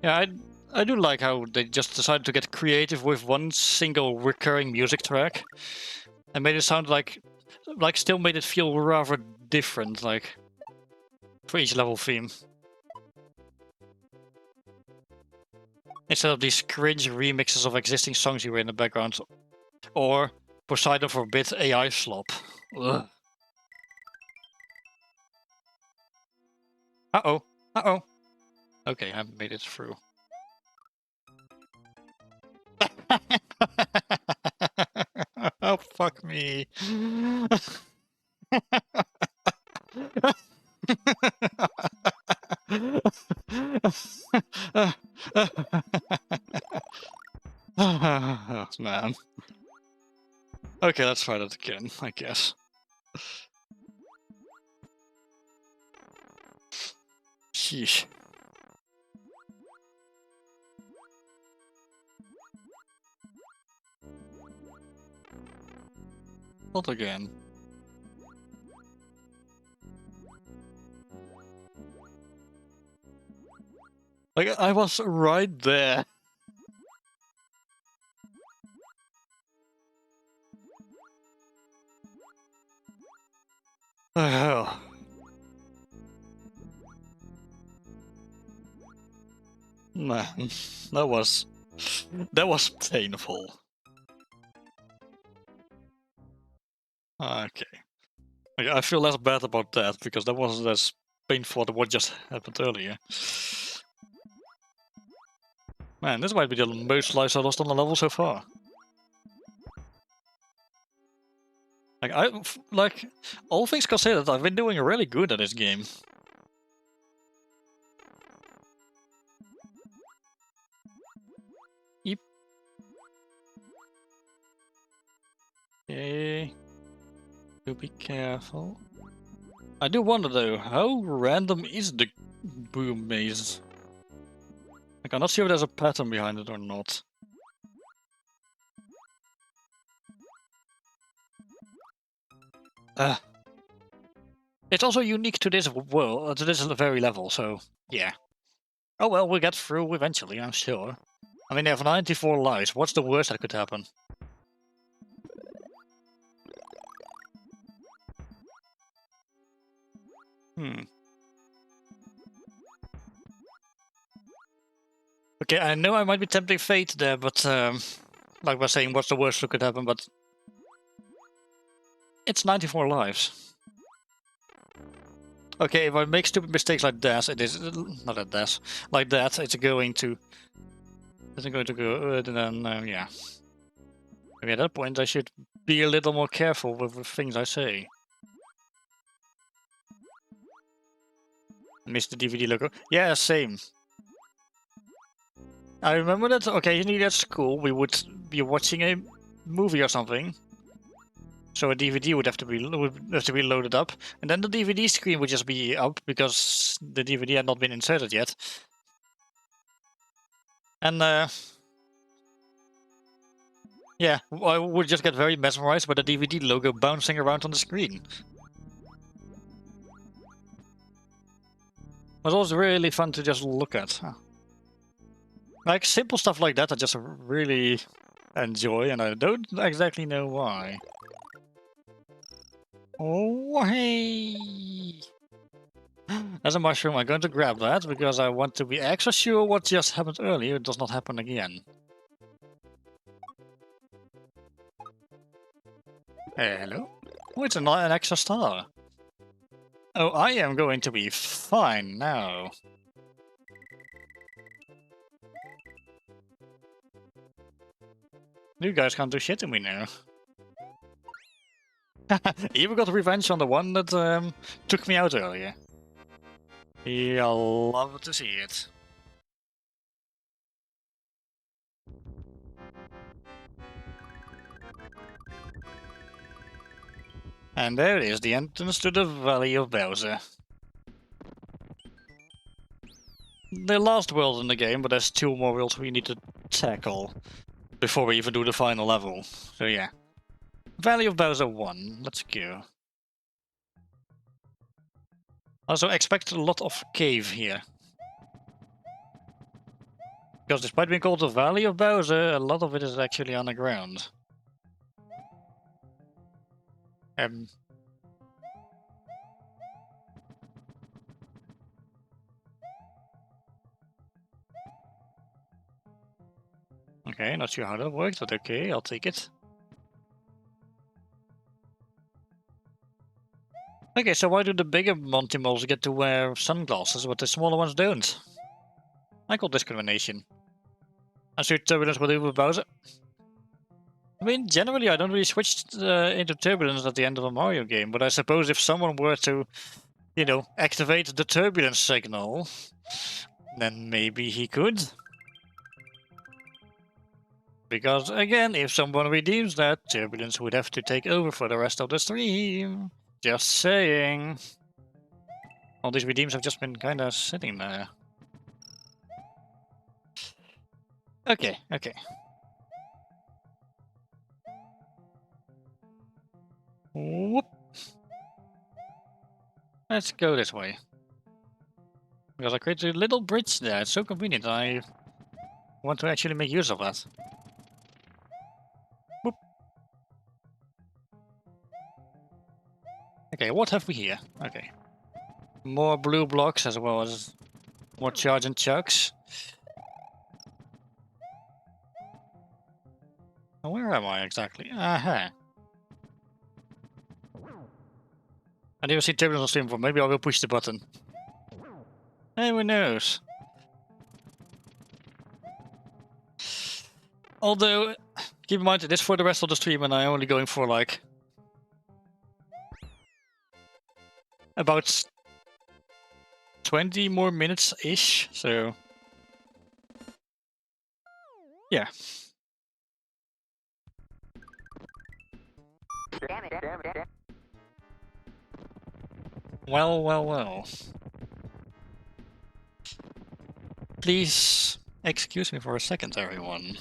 Yeah, I do like how they just decided to get creative with one single recurring music track. And made it sound like still made it feel rather different, like, for each level theme. Instead of these cringe remixes of existing songs you hear in the background. Or Poseidon Forbid AI slop. Ugh. Uh-oh. Uh-oh. Okay, I made it through. Oh, fuck me. Oh, man. Okay, let's try that again, I guess. Sheesh. Not again. Like, I was right there. Oh. Man, that was painful. Okay. I feel less bad about that, because that wasn't as painful as what just happened earlier. Man, this might be the most lives I lost on the level so far. Like, all things considered, I've been doing really good at this game. Yep. Okay. Do be careful. I do wonder though, how random is the boom maze? Like, I'm not sure if there's a pattern behind it or not. It's also unique to this world, to this very level, so yeah. Oh well, we'll get through eventually, I'm sure. I mean, they have 94 lives. What's the worst that could happen? Okay, I know I might be tempting fate there, but like we're saying, what's the worst that could happen? But it's 94 lives. Okay, if I make stupid mistakes like that, it is not like that. Like that, it's going to go. Then yeah. Okay, at that point, I should be a little more careful with the things I say. Miss the DVD logo. Yeah, same. I remember that occasionally at school we would be watching a movie or something. So a DVD would have to be loaded up, and then the DVD screen would just be up because the DVD had not been inserted yet. And yeah, I would just get very mesmerized by the DVD logo bouncing around on the screen. It was also really fun to just look at. Like, simple stuff like that I just really enjoy, and I don't exactly know why. Oh, hey! As a mushroom, I'm going to grab that, because I want to be extra sure what just happened earlier does not happen again. Hello? Oh, it's an extra star. Oh, I am going to be fine now. You guys can't do shit to me now. Even got revenge on the one that took me out earlier. You'll love to see it. And there it is, the entrance to the Valley of Bowser. The last world in the game, but there's 2 more worlds we need to tackle before we even do the final level. So yeah. Valley of Bowser 1, let's go. Also expect a lot of cave here. Because despite being called the Valley of Bowser, a lot of it is actually underground. Okay, not sure how that works, but okay, I'll take it. Okay, so why do the bigger Monty Moles get to wear sunglasses, but the smaller ones don't? I call discrimination. I'm sure Turbulence will do with Bowser. I mean, generally I don't really switch into Turbulence at the end of a Mario game, but I suppose if someone were to, you know, activate the Turbulence signal, then maybe he could. Because, again, if someone redeems that, Turbulence would have to take over for the rest of the stream. Just saying. All these redeems have just been kinda sitting there. Okay, okay. Whoop. Let's go this way. Because I created a little bridge there, it's so convenient, I want to actually make use of that. Whoop. Okay, what have we here? Okay. More blue blocks as well as more charge and chucks. Where am I exactly? Aha. I never seen Turbulence on stream before, maybe I'll go push the button. Who knows? Although, keep in mind it is for the rest of the stream and I'm only going for like about 20 more minutes-ish, so yeah. Well, well, well. Please excuse me for a second, everyone.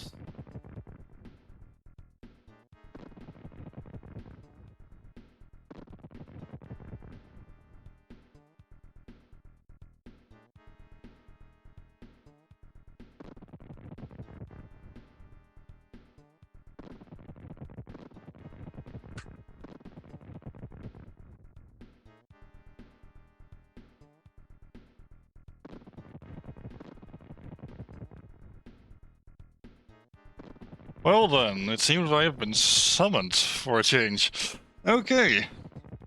Well then, it seems I have been summoned for a change. Okay,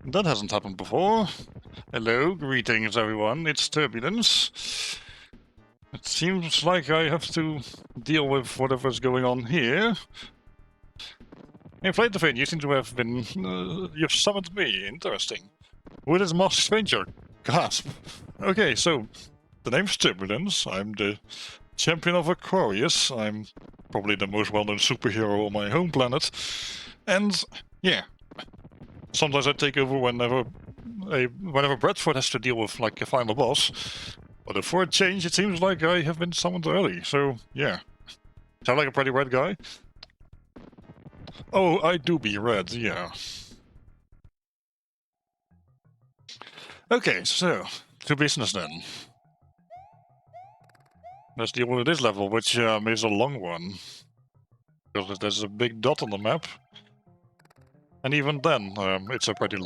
that hasn't happened before. Hello, greetings everyone, it's Turbulence. It seems like I have to deal with whatever's going on here. Inflate the Fin, you seem to have been... you've summoned me, interesting. Who is Masked Stranger? Gasp. Okay, so, the name's Turbulence, I'm the champion of Aquarius, I'm probably the most well-known superhero on my home planet, and yeah, sometimes I take over whenever Bradford has to deal with like a final boss, but for a change it seems like I have been summoned early, so yeah. Sound like a pretty red guy? Oh, I do be red, yeah. Okay, so, to business then. Let's deal with this level, which is a long one. Because there's a big dot on the map. And even then, it's a pretty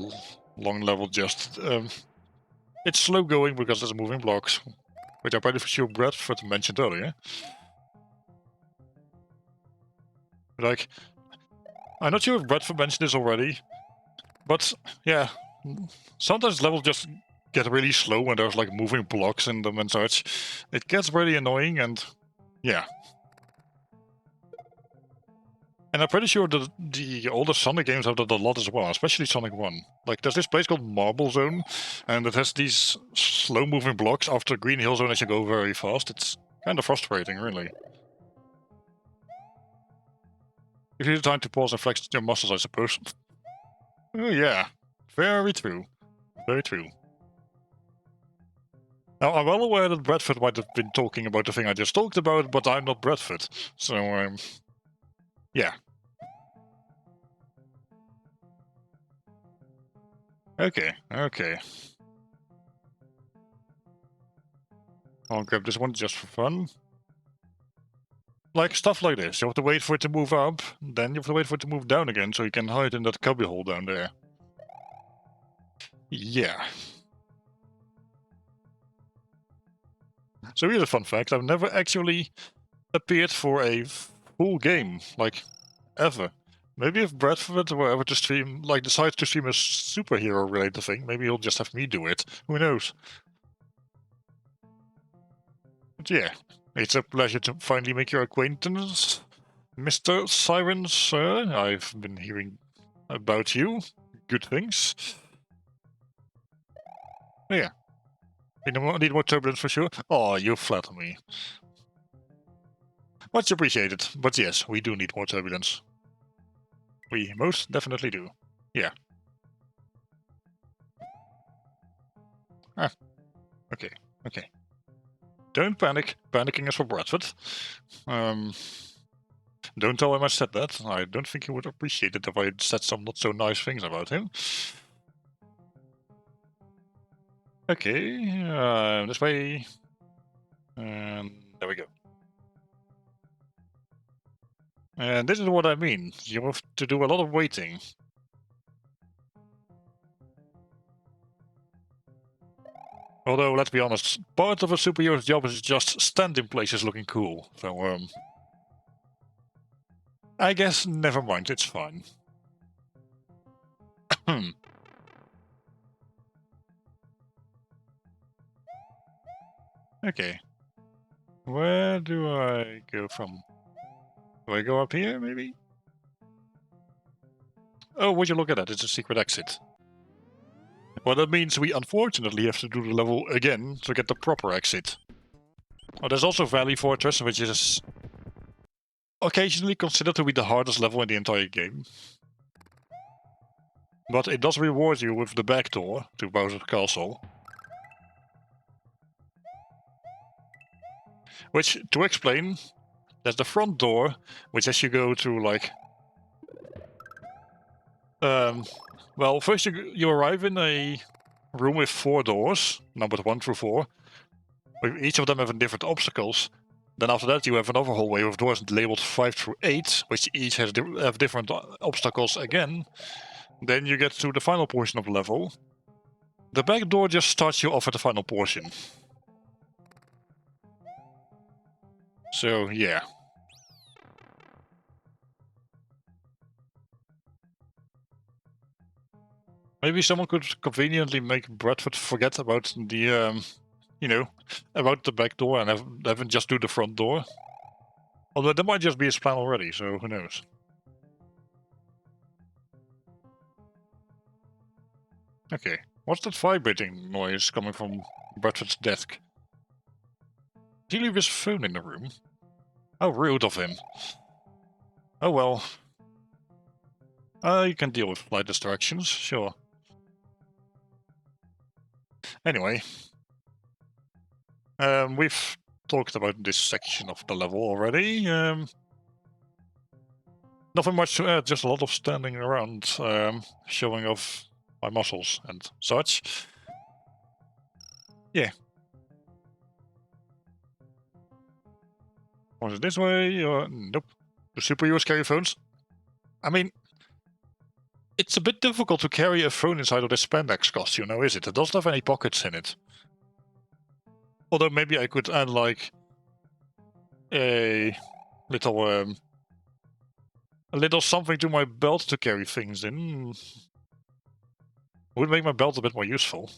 long level just... it's slow going because there's moving blocks. Which I'm pretty sure Bradford mentioned earlier. Like, I'm not sure if Bradford mentioned this already. But, yeah. Sometimes levels just get really slow when there's like moving blocks in them and such. It gets really annoying and... yeah. And I'm pretty sure the older Sonic games have that a lot as well, especially Sonic 1. Like, there's this place called Marble Zone, and it has these slow-moving blocks after Green Hill Zone as you go very fast. It's kind of frustrating, really. If you have time to pause and flex your muscles, I suppose. Oh, yeah. Very true. Very true. Now, I'm well aware that Bradford might have been talking about the thing I just talked about, but I'm not Bradford. So, yeah. Okay, okay. I'll grab this one just for fun. Like, stuff like this. You have to wait for it to move up, then you have to wait for it to move down again, so you can hide in that cubbyhole down there. Yeah. So here's a fun fact. I've never actually appeared for a full game, like, ever. Maybe if Bradford were ever to stream, like, decides to stream a superhero-related thing, maybe he'll just have me do it. Who knows? But yeah, it's a pleasure to finally make your acquaintance, Mr. Siren, sir. I've been hearing about you. Good things. Yeah. Need more turbulence for sure. Oh, you flatter me. Much appreciated. But yes, we do need more turbulence. We most definitely do. Yeah. Ah. Okay. Okay. Don't panic. Panicking is for Bradford. Don't tell him I said that. I don't think he would appreciate it if I said some not so nice things about him. Okay, this way. And there we go. And this is what I mean. You have to do a lot of waiting. Although, let's be honest, part of a superhero's job is just stand in places looking cool. So, I guess never mind, it's fine. Okay. Where do I go from? Do I go up here, maybe? Oh, would you look at that? It's a secret exit. Well, that means we unfortunately have to do the level again to get the proper exit. Oh, there's also Valley Fortress, which is occasionally considered to be the hardest level in the entire game. But it does reward you with the back door to Bowser's Castle. Which, to explain, there's the front door, which as you go through, like... well, first you arrive in a room with 4 doors, numbered 1 through 4. Each of them having different obstacles. Then after that you have another hallway with doors labeled 5 through 8, which each have different obstacles again. Then you get to the final portion of the level. The back door just starts you off at the final portion. So, yeah. Maybe someone could conveniently make Bradford forget about the, you know, about the back door and have him just do the front door. Although that might just be his plan already, so who knows. Okay, what's that vibrating noise coming from Bradford's desk? Did he leave his phone in the room? How rude of him. Oh well. You can deal with light distractions, sure. Anyway. We've talked about this section of the level already. Nothing much to add, just a lot of standing around, showing off my muscles and such. Yeah. Was it this way? Nope. The superheroes carry phones? I mean, it's a bit difficult to carry a phone inside of this spandex costume, now is it? It doesn't have any pockets in it. Although maybe I could add, like, a little something to my belt to carry things in. Would make my belt a bit more useful.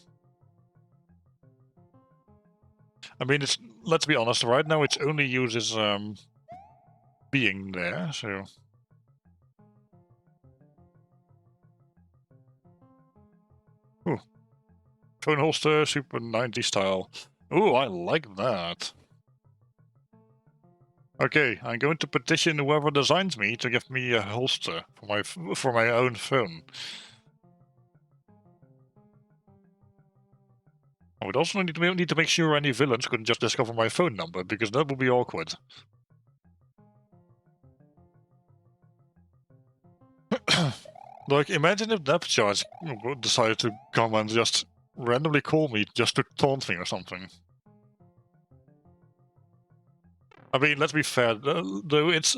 I mean, let's be honest, right now its only use is being there, so... Ooh. Phone holster, super 90s style. Ooh, I like that. Okay, I'm going to petition whoever designs me to give me a holster for my own phone. I would also need to make sure any villains couldn't just discover my phone number, because that would be awkward. Like, imagine if Depth Charge decided to come and just randomly call me just to taunt me or something. I mean, let's be fair, though it's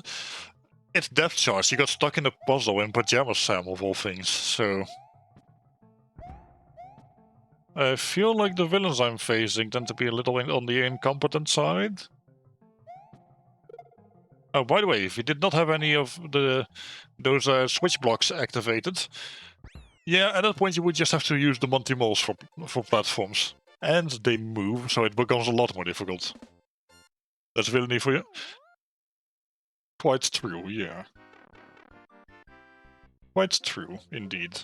Depth Charge. You got stuck in a puzzle in Pajama Sam of all things, so... I feel like the villains I'm facing tend to be a little on the incompetent side. Oh, by the way, if you did not have any of those switch blocks activated, yeah, at that point you would just have to use the Monty Moles for platforms. And they move, so it becomes a lot more difficult. That's villainy for you? Quite true, yeah. Quite true, indeed.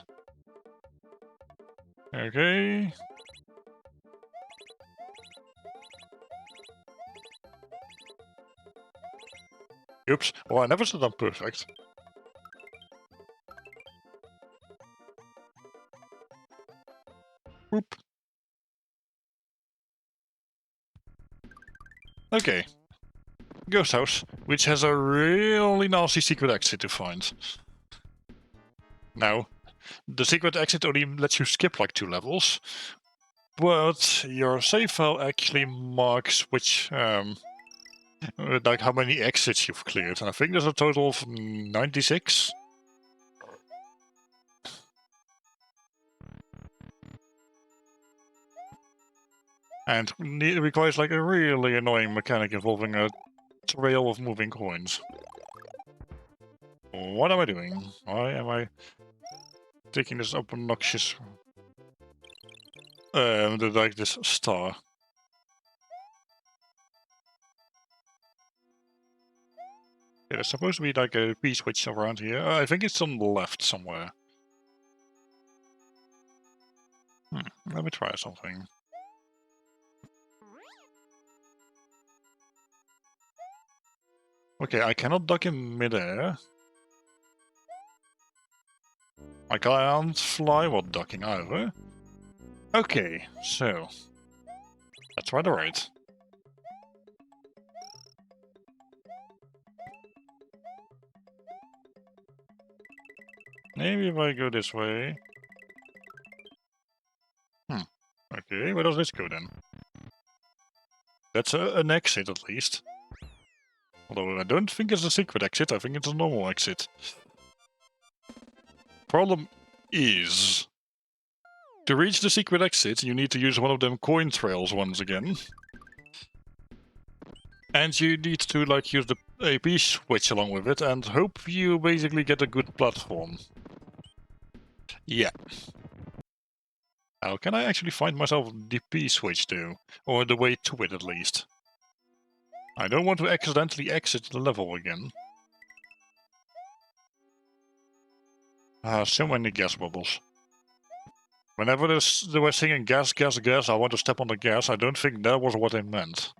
Okay. Oops. Well, I never said I'm perfect. Whoop. Okay. Ghost house, which has a really nasty secret exit to find. Now, the secret exit only lets you skip like 2 levels, but your save file actually marks which, like how many exits you've cleared, and I think there's a total of 96. And it requires like a really annoying mechanic involving a trail of moving coins. What am I doing? Why am I taking this obnoxious... like this star? Yeah, there's supposed to be like a P-switch around here. I think it's on the left somewhere. Let me try something. Okay, I cannot duck in midair. I can't fly while ducking either. Okay, so... let's try the right. Maybe if I go this way... Okay, where does this go then? That's an exit at least. Although I don't think it's a secret exit, I think it's a normal exit. Problem is... to reach the secret exit, you need to use one of them coin trails once again. And you need to like use the AP switch along with it and hope you basically get a good platform. Yeah. Now, can I actually find myself the P switch though? Or the way to it at least? I don't want to accidentally exit the level again. So many gas bubbles. Whenever they were singing gas, gas, gas, I want to step on the gas, I don't think that was what they meant.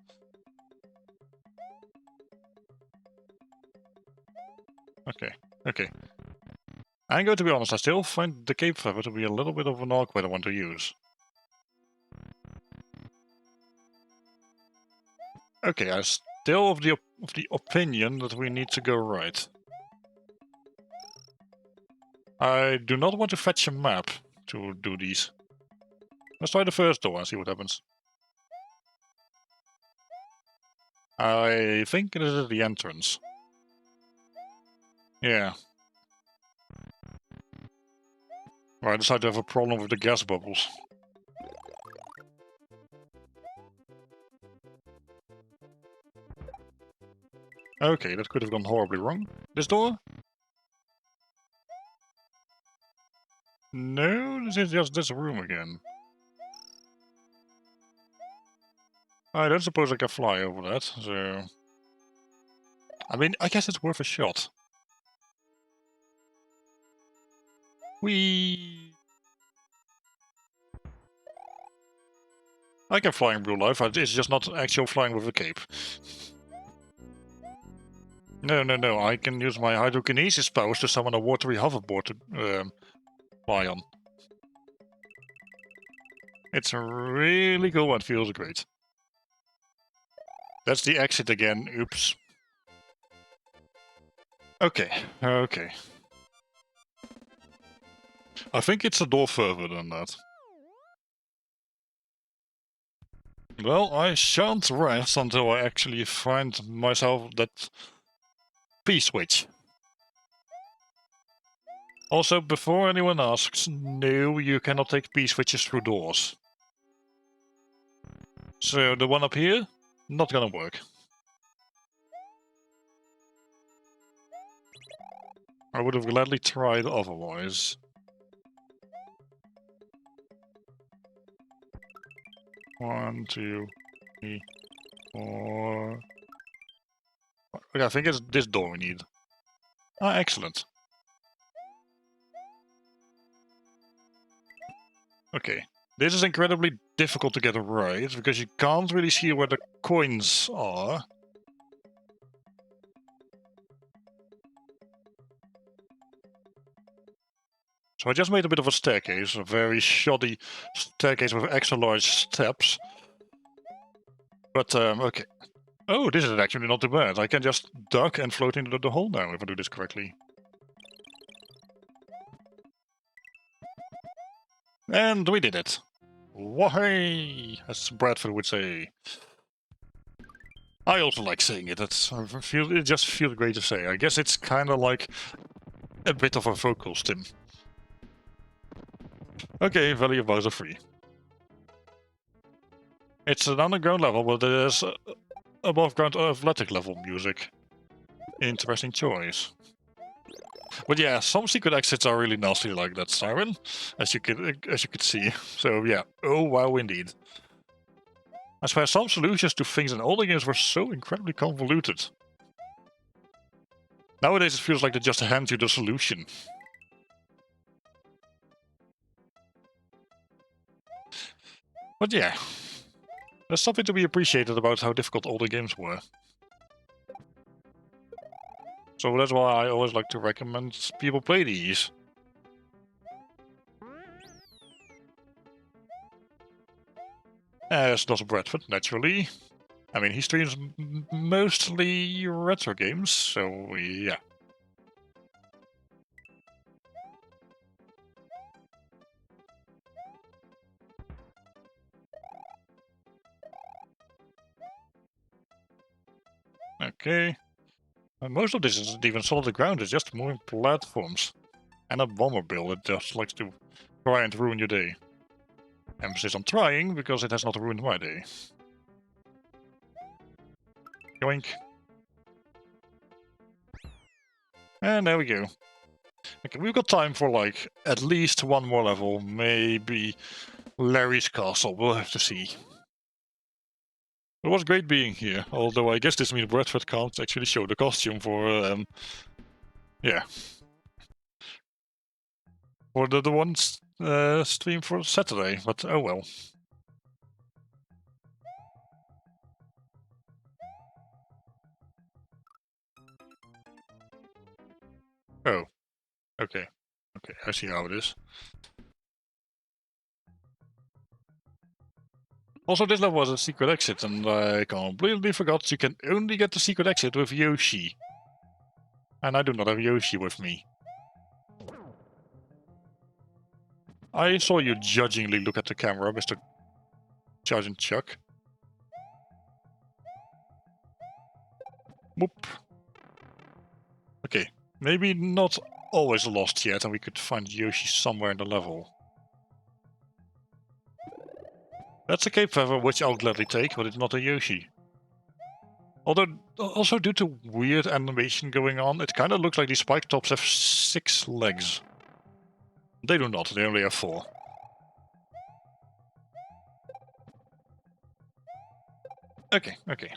Okay. I'm going to be honest, I still find the cape feather to be a little bit of an awkward one to use. Okay, I'm still of the opinion that we need to go right. I do not want to fetch a map to do these. Let's try the first door and see what happens. I think this is the entrance. Yeah. Well, I decided to have a problem with the gas bubbles. Okay, that could have gone horribly wrong. This door? No, this is just this room again. I don't suppose I can fly over that, so... I mean, I guess it's worth a shot. Whee! I can fly in real life, it's just not actual flying with a cape. No, I can use my hydrokinesis powers to summon a watery hoverboard to fly on. It's really cool and feels great. That's the exit again. Oops. Okay, okay. I think it's a door further than that. Well, I shan't rest until I actually find myself that P-switch. Also, before anyone asks, no, you cannot take P-switches through doors. So the one up here, not gonna work. I would have gladly tried otherwise. One, two, three, four... Okay, I think it's this door we need. Ah, excellent. Okay. This is incredibly difficult to get right, because you can't really see where the coins are. So I just made a bit of a staircase, a very shoddy staircase with extra large steps. But, okay. Oh, this is actually not too bad. I can just duck and float into the hole now, if I do this correctly. And we did it. Wahey! As Bradford would say. I also like saying it. It just feels great to say. I guess it's kind of like a bit of a vocal stim. Okay, Valley of Bowser 3. It's an underground level, but there's above ground athletic level music. Interesting choice. But yeah, some secret exits are really nasty like that siren, as you could see. So yeah, oh wow indeed. I swear some solutions to things in older games were so incredibly convoluted. Nowadays it feels like they just hand you the solution. But yeah, there's something to be appreciated about how difficult older games were. So that's why I always like to recommend people play these. As does Bradford, naturally. I mean, he streams mostly retro games, so yeah. Okay. And most of this isn't even solid ground, it's just moving platforms. And a bomber-bill that just likes to try and ruin your day. Emphasis on trying, because it has not ruined my day. Yoink. And there we go. Okay, we've got time for like at least one more level, maybe Larry's castle, we'll have to see. It was great being here, although I guess this means Bradford can't actually show the costume for, yeah. For the one stream for Saturday, but oh well. Oh, okay. Okay, I see how it is. Also, this level was a secret exit, and I completely forgot you can only get the secret exit with Yoshi. And I do not have Yoshi with me. I saw you judgingly look at the camera, Mr. Sergeant Chuck. Whoop. Okay, maybe not always lost yet, and we could find Yoshi somewhere in the level. That's a Cape Feather, which I'll gladly take, but it's not a Yoshi. Although, also due to weird animation going on, it kind of looks like these spike tops have 6 legs. They do not, they only have 4. Okay, okay.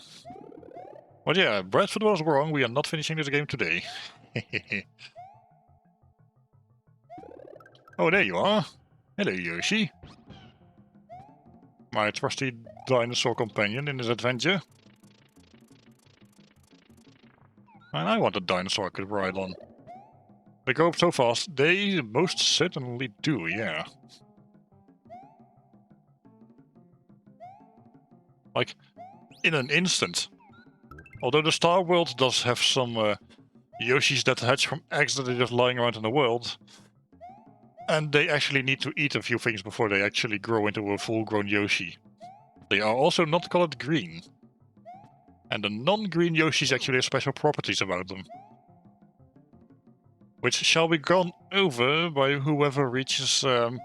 But yeah, Bradford was wrong, we are not finishing this game today. Oh, there you are. Hello, Yoshi. My trusty dinosaur companion in this adventure. And I want a dinosaur I could ride on. They go up so fast, they most certainly do, yeah. Like, in an instant. Although the Star World does have some Yoshis that hatch from eggs that are just lying around in the world. And they actually need to eat a few things before they actually grow into a full-grown Yoshi. They are also not colored green. And the non-green Yoshis actually have special properties about them. Which shall be gone over by whoever reaches, by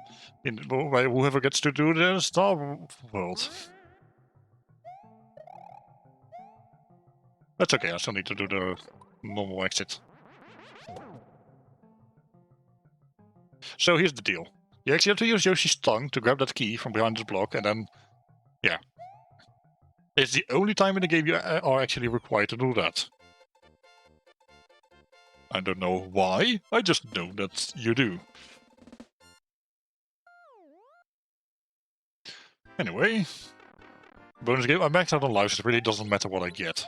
whoever gets to do the Star World. That's okay, I still need to do the normal exit. So here's the deal. You actually have to use Yoshi's tongue to grab that key from behind this block, and then... yeah. It's the only time in the game you are actually required to do that. I don't know why, I just know that you do. Anyway... bonus game, I maxed out on lives, it really doesn't matter what I get.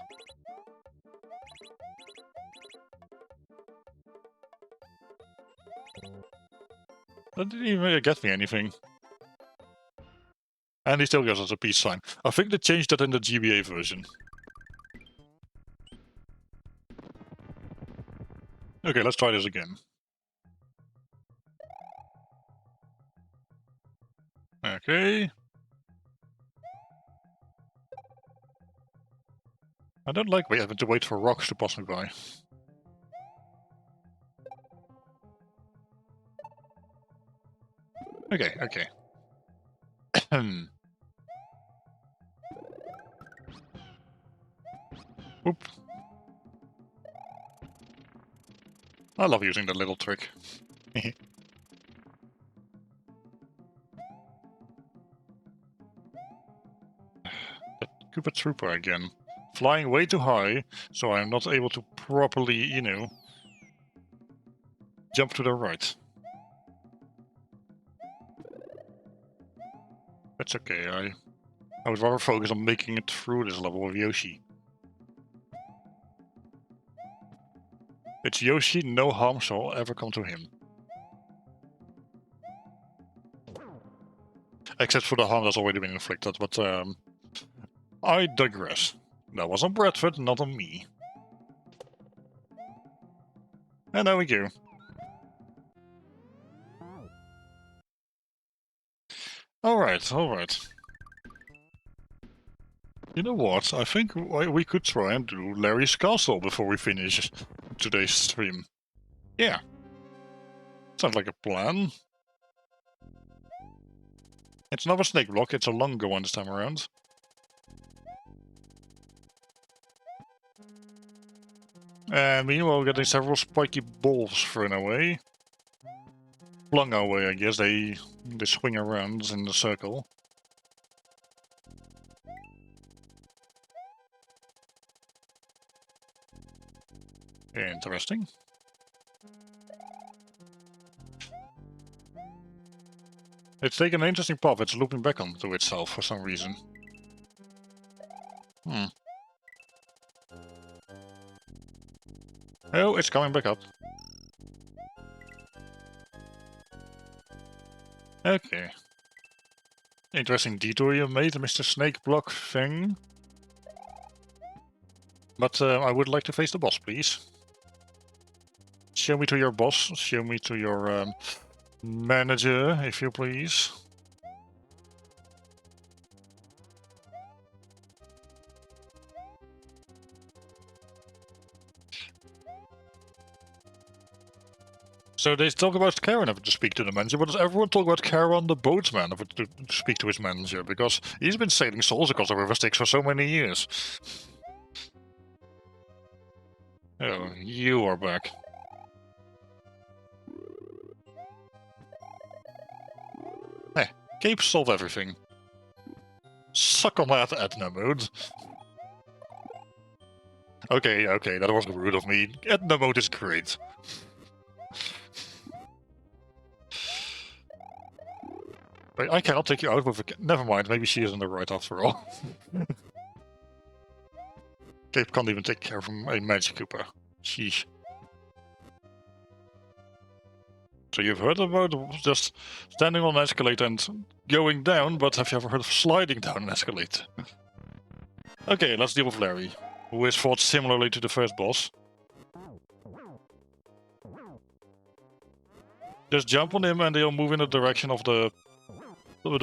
That didn't even get me anything. And he still gives us a peace sign. I think they changed that in the GBA version. Okay, let's try this again. Okay. I don't like having to wait for rocks to pass me by. Okay, okay. Oop. I love using that little trick. That Koopa Trooper again. Flying way too high, so I'm not able to properly, you know, jump to the right. That's okay, I would rather focus on making it through this level with Yoshi. It's Yoshi, no harm shall ever come to him. Except for the harm that's already been inflicted, but I digress. That was on Bradford, not on me. And there we go. Alright, alright. You know what, I think we could try and do Larry's Castle before we finish today's stream. Yeah. Sounds like a plan. It's not a snake block, it's a longer one this time around. And meanwhile we're getting several spiky balls thrown away. Flung our way, I guess, they swing around in the circle. Interesting. It's taken an interesting path, it's looping back onto itself for some reason. Oh, it's coming back up. Okay. Interesting detour you made, Mr. Snake Block thing. But I would like to face the boss, please. Show me to your boss, show me to your manager, if you please. So they talk about Karen having to speak to the manager, but does everyone talk about Karen the boatman having to speak to his manager? Because he's been sailing souls across the river Styx for so many years. Oh, you are back. Hey, Cape solve everything. Suck on that, Edna mode. Okay, okay, that was rude of me. Edna mode is great. Wait, I cannot take you out with a... Never mind, maybe she isn't the right after all. Cape can't even take care of a Magic Koopa. Sheesh. So you've heard about just standing on an escalator and going down, but have you ever heard of sliding down an escalator? Okay, let's deal with Larry, who is fought similarly to the first boss. Just jump on him and he'll move in the direction of the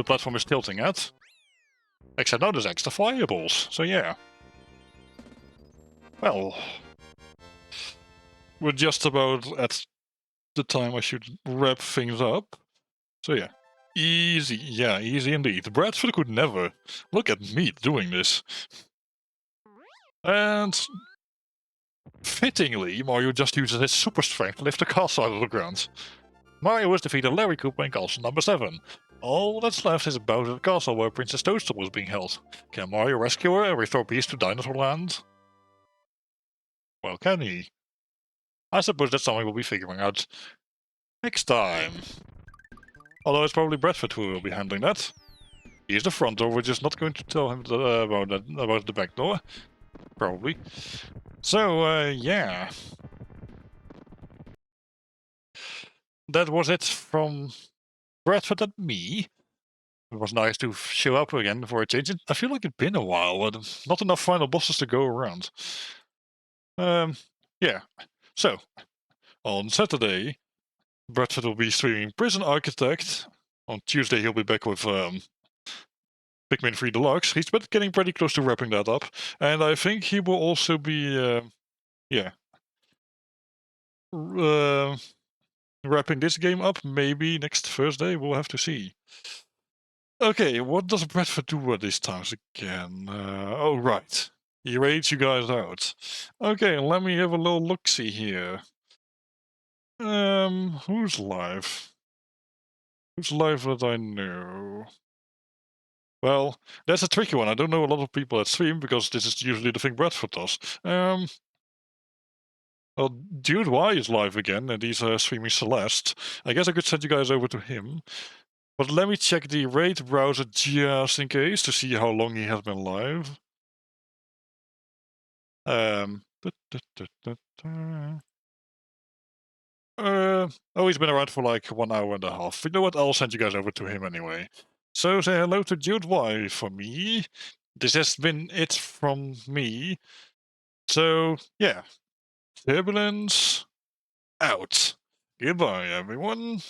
platform is tilting at. Except now there's extra fireballs, so yeah. Well, we're just about at the time I should wrap things up. So yeah, easy, yeah, easy indeed. Bradford could never. Look at me doing this. And fittingly, Mario just uses his super strength to lift the castle out of the ground. Mario has defeated Larry Koopa in castle number 7. All that's left is Bowser's castle where Princess Toadstool is being held. Can Mario rescue her and restore peace to Dinosaur Land? Well, can he? I suppose that's something we'll be figuring out next time. Although it's probably Bradford who will be handling that. He's the front door, we're just not going to tell him about the back door. Probably. So, yeah. That was it from Bradford and me. It was nice to show up again for a change. I feel like it's been a while, but not enough final bosses to go around. Yeah. So, on Saturday, Bradford will be streaming Prison Architect. On Tuesday, he'll be back with Pikmin 3 Deluxe. He's getting pretty close to wrapping that up. And I think he will also be, wrapping this game up maybe next Thursday. We'll have to see. Okay, what does Bradford do at these times again? Oh, right. He raids you guys out. Okay, let me have a little look-see here. Who's live? Who's live that I know? Well, that's a tricky one. I don't know a lot of people that stream, because this is usually the thing Bradford does. Well, Dude Y is live again, and he's streaming Celeste. I guess I could send you guys over to him. But let me check the raid browser just in case, to see how long he has been live. Oh, he's been around for like 1 hour and a half. You know what? I'll send you guys over to him anyway. So say hello to Jude Y for me. This has been it from me. So, yeah. Turbulence out. Goodbye, everyone.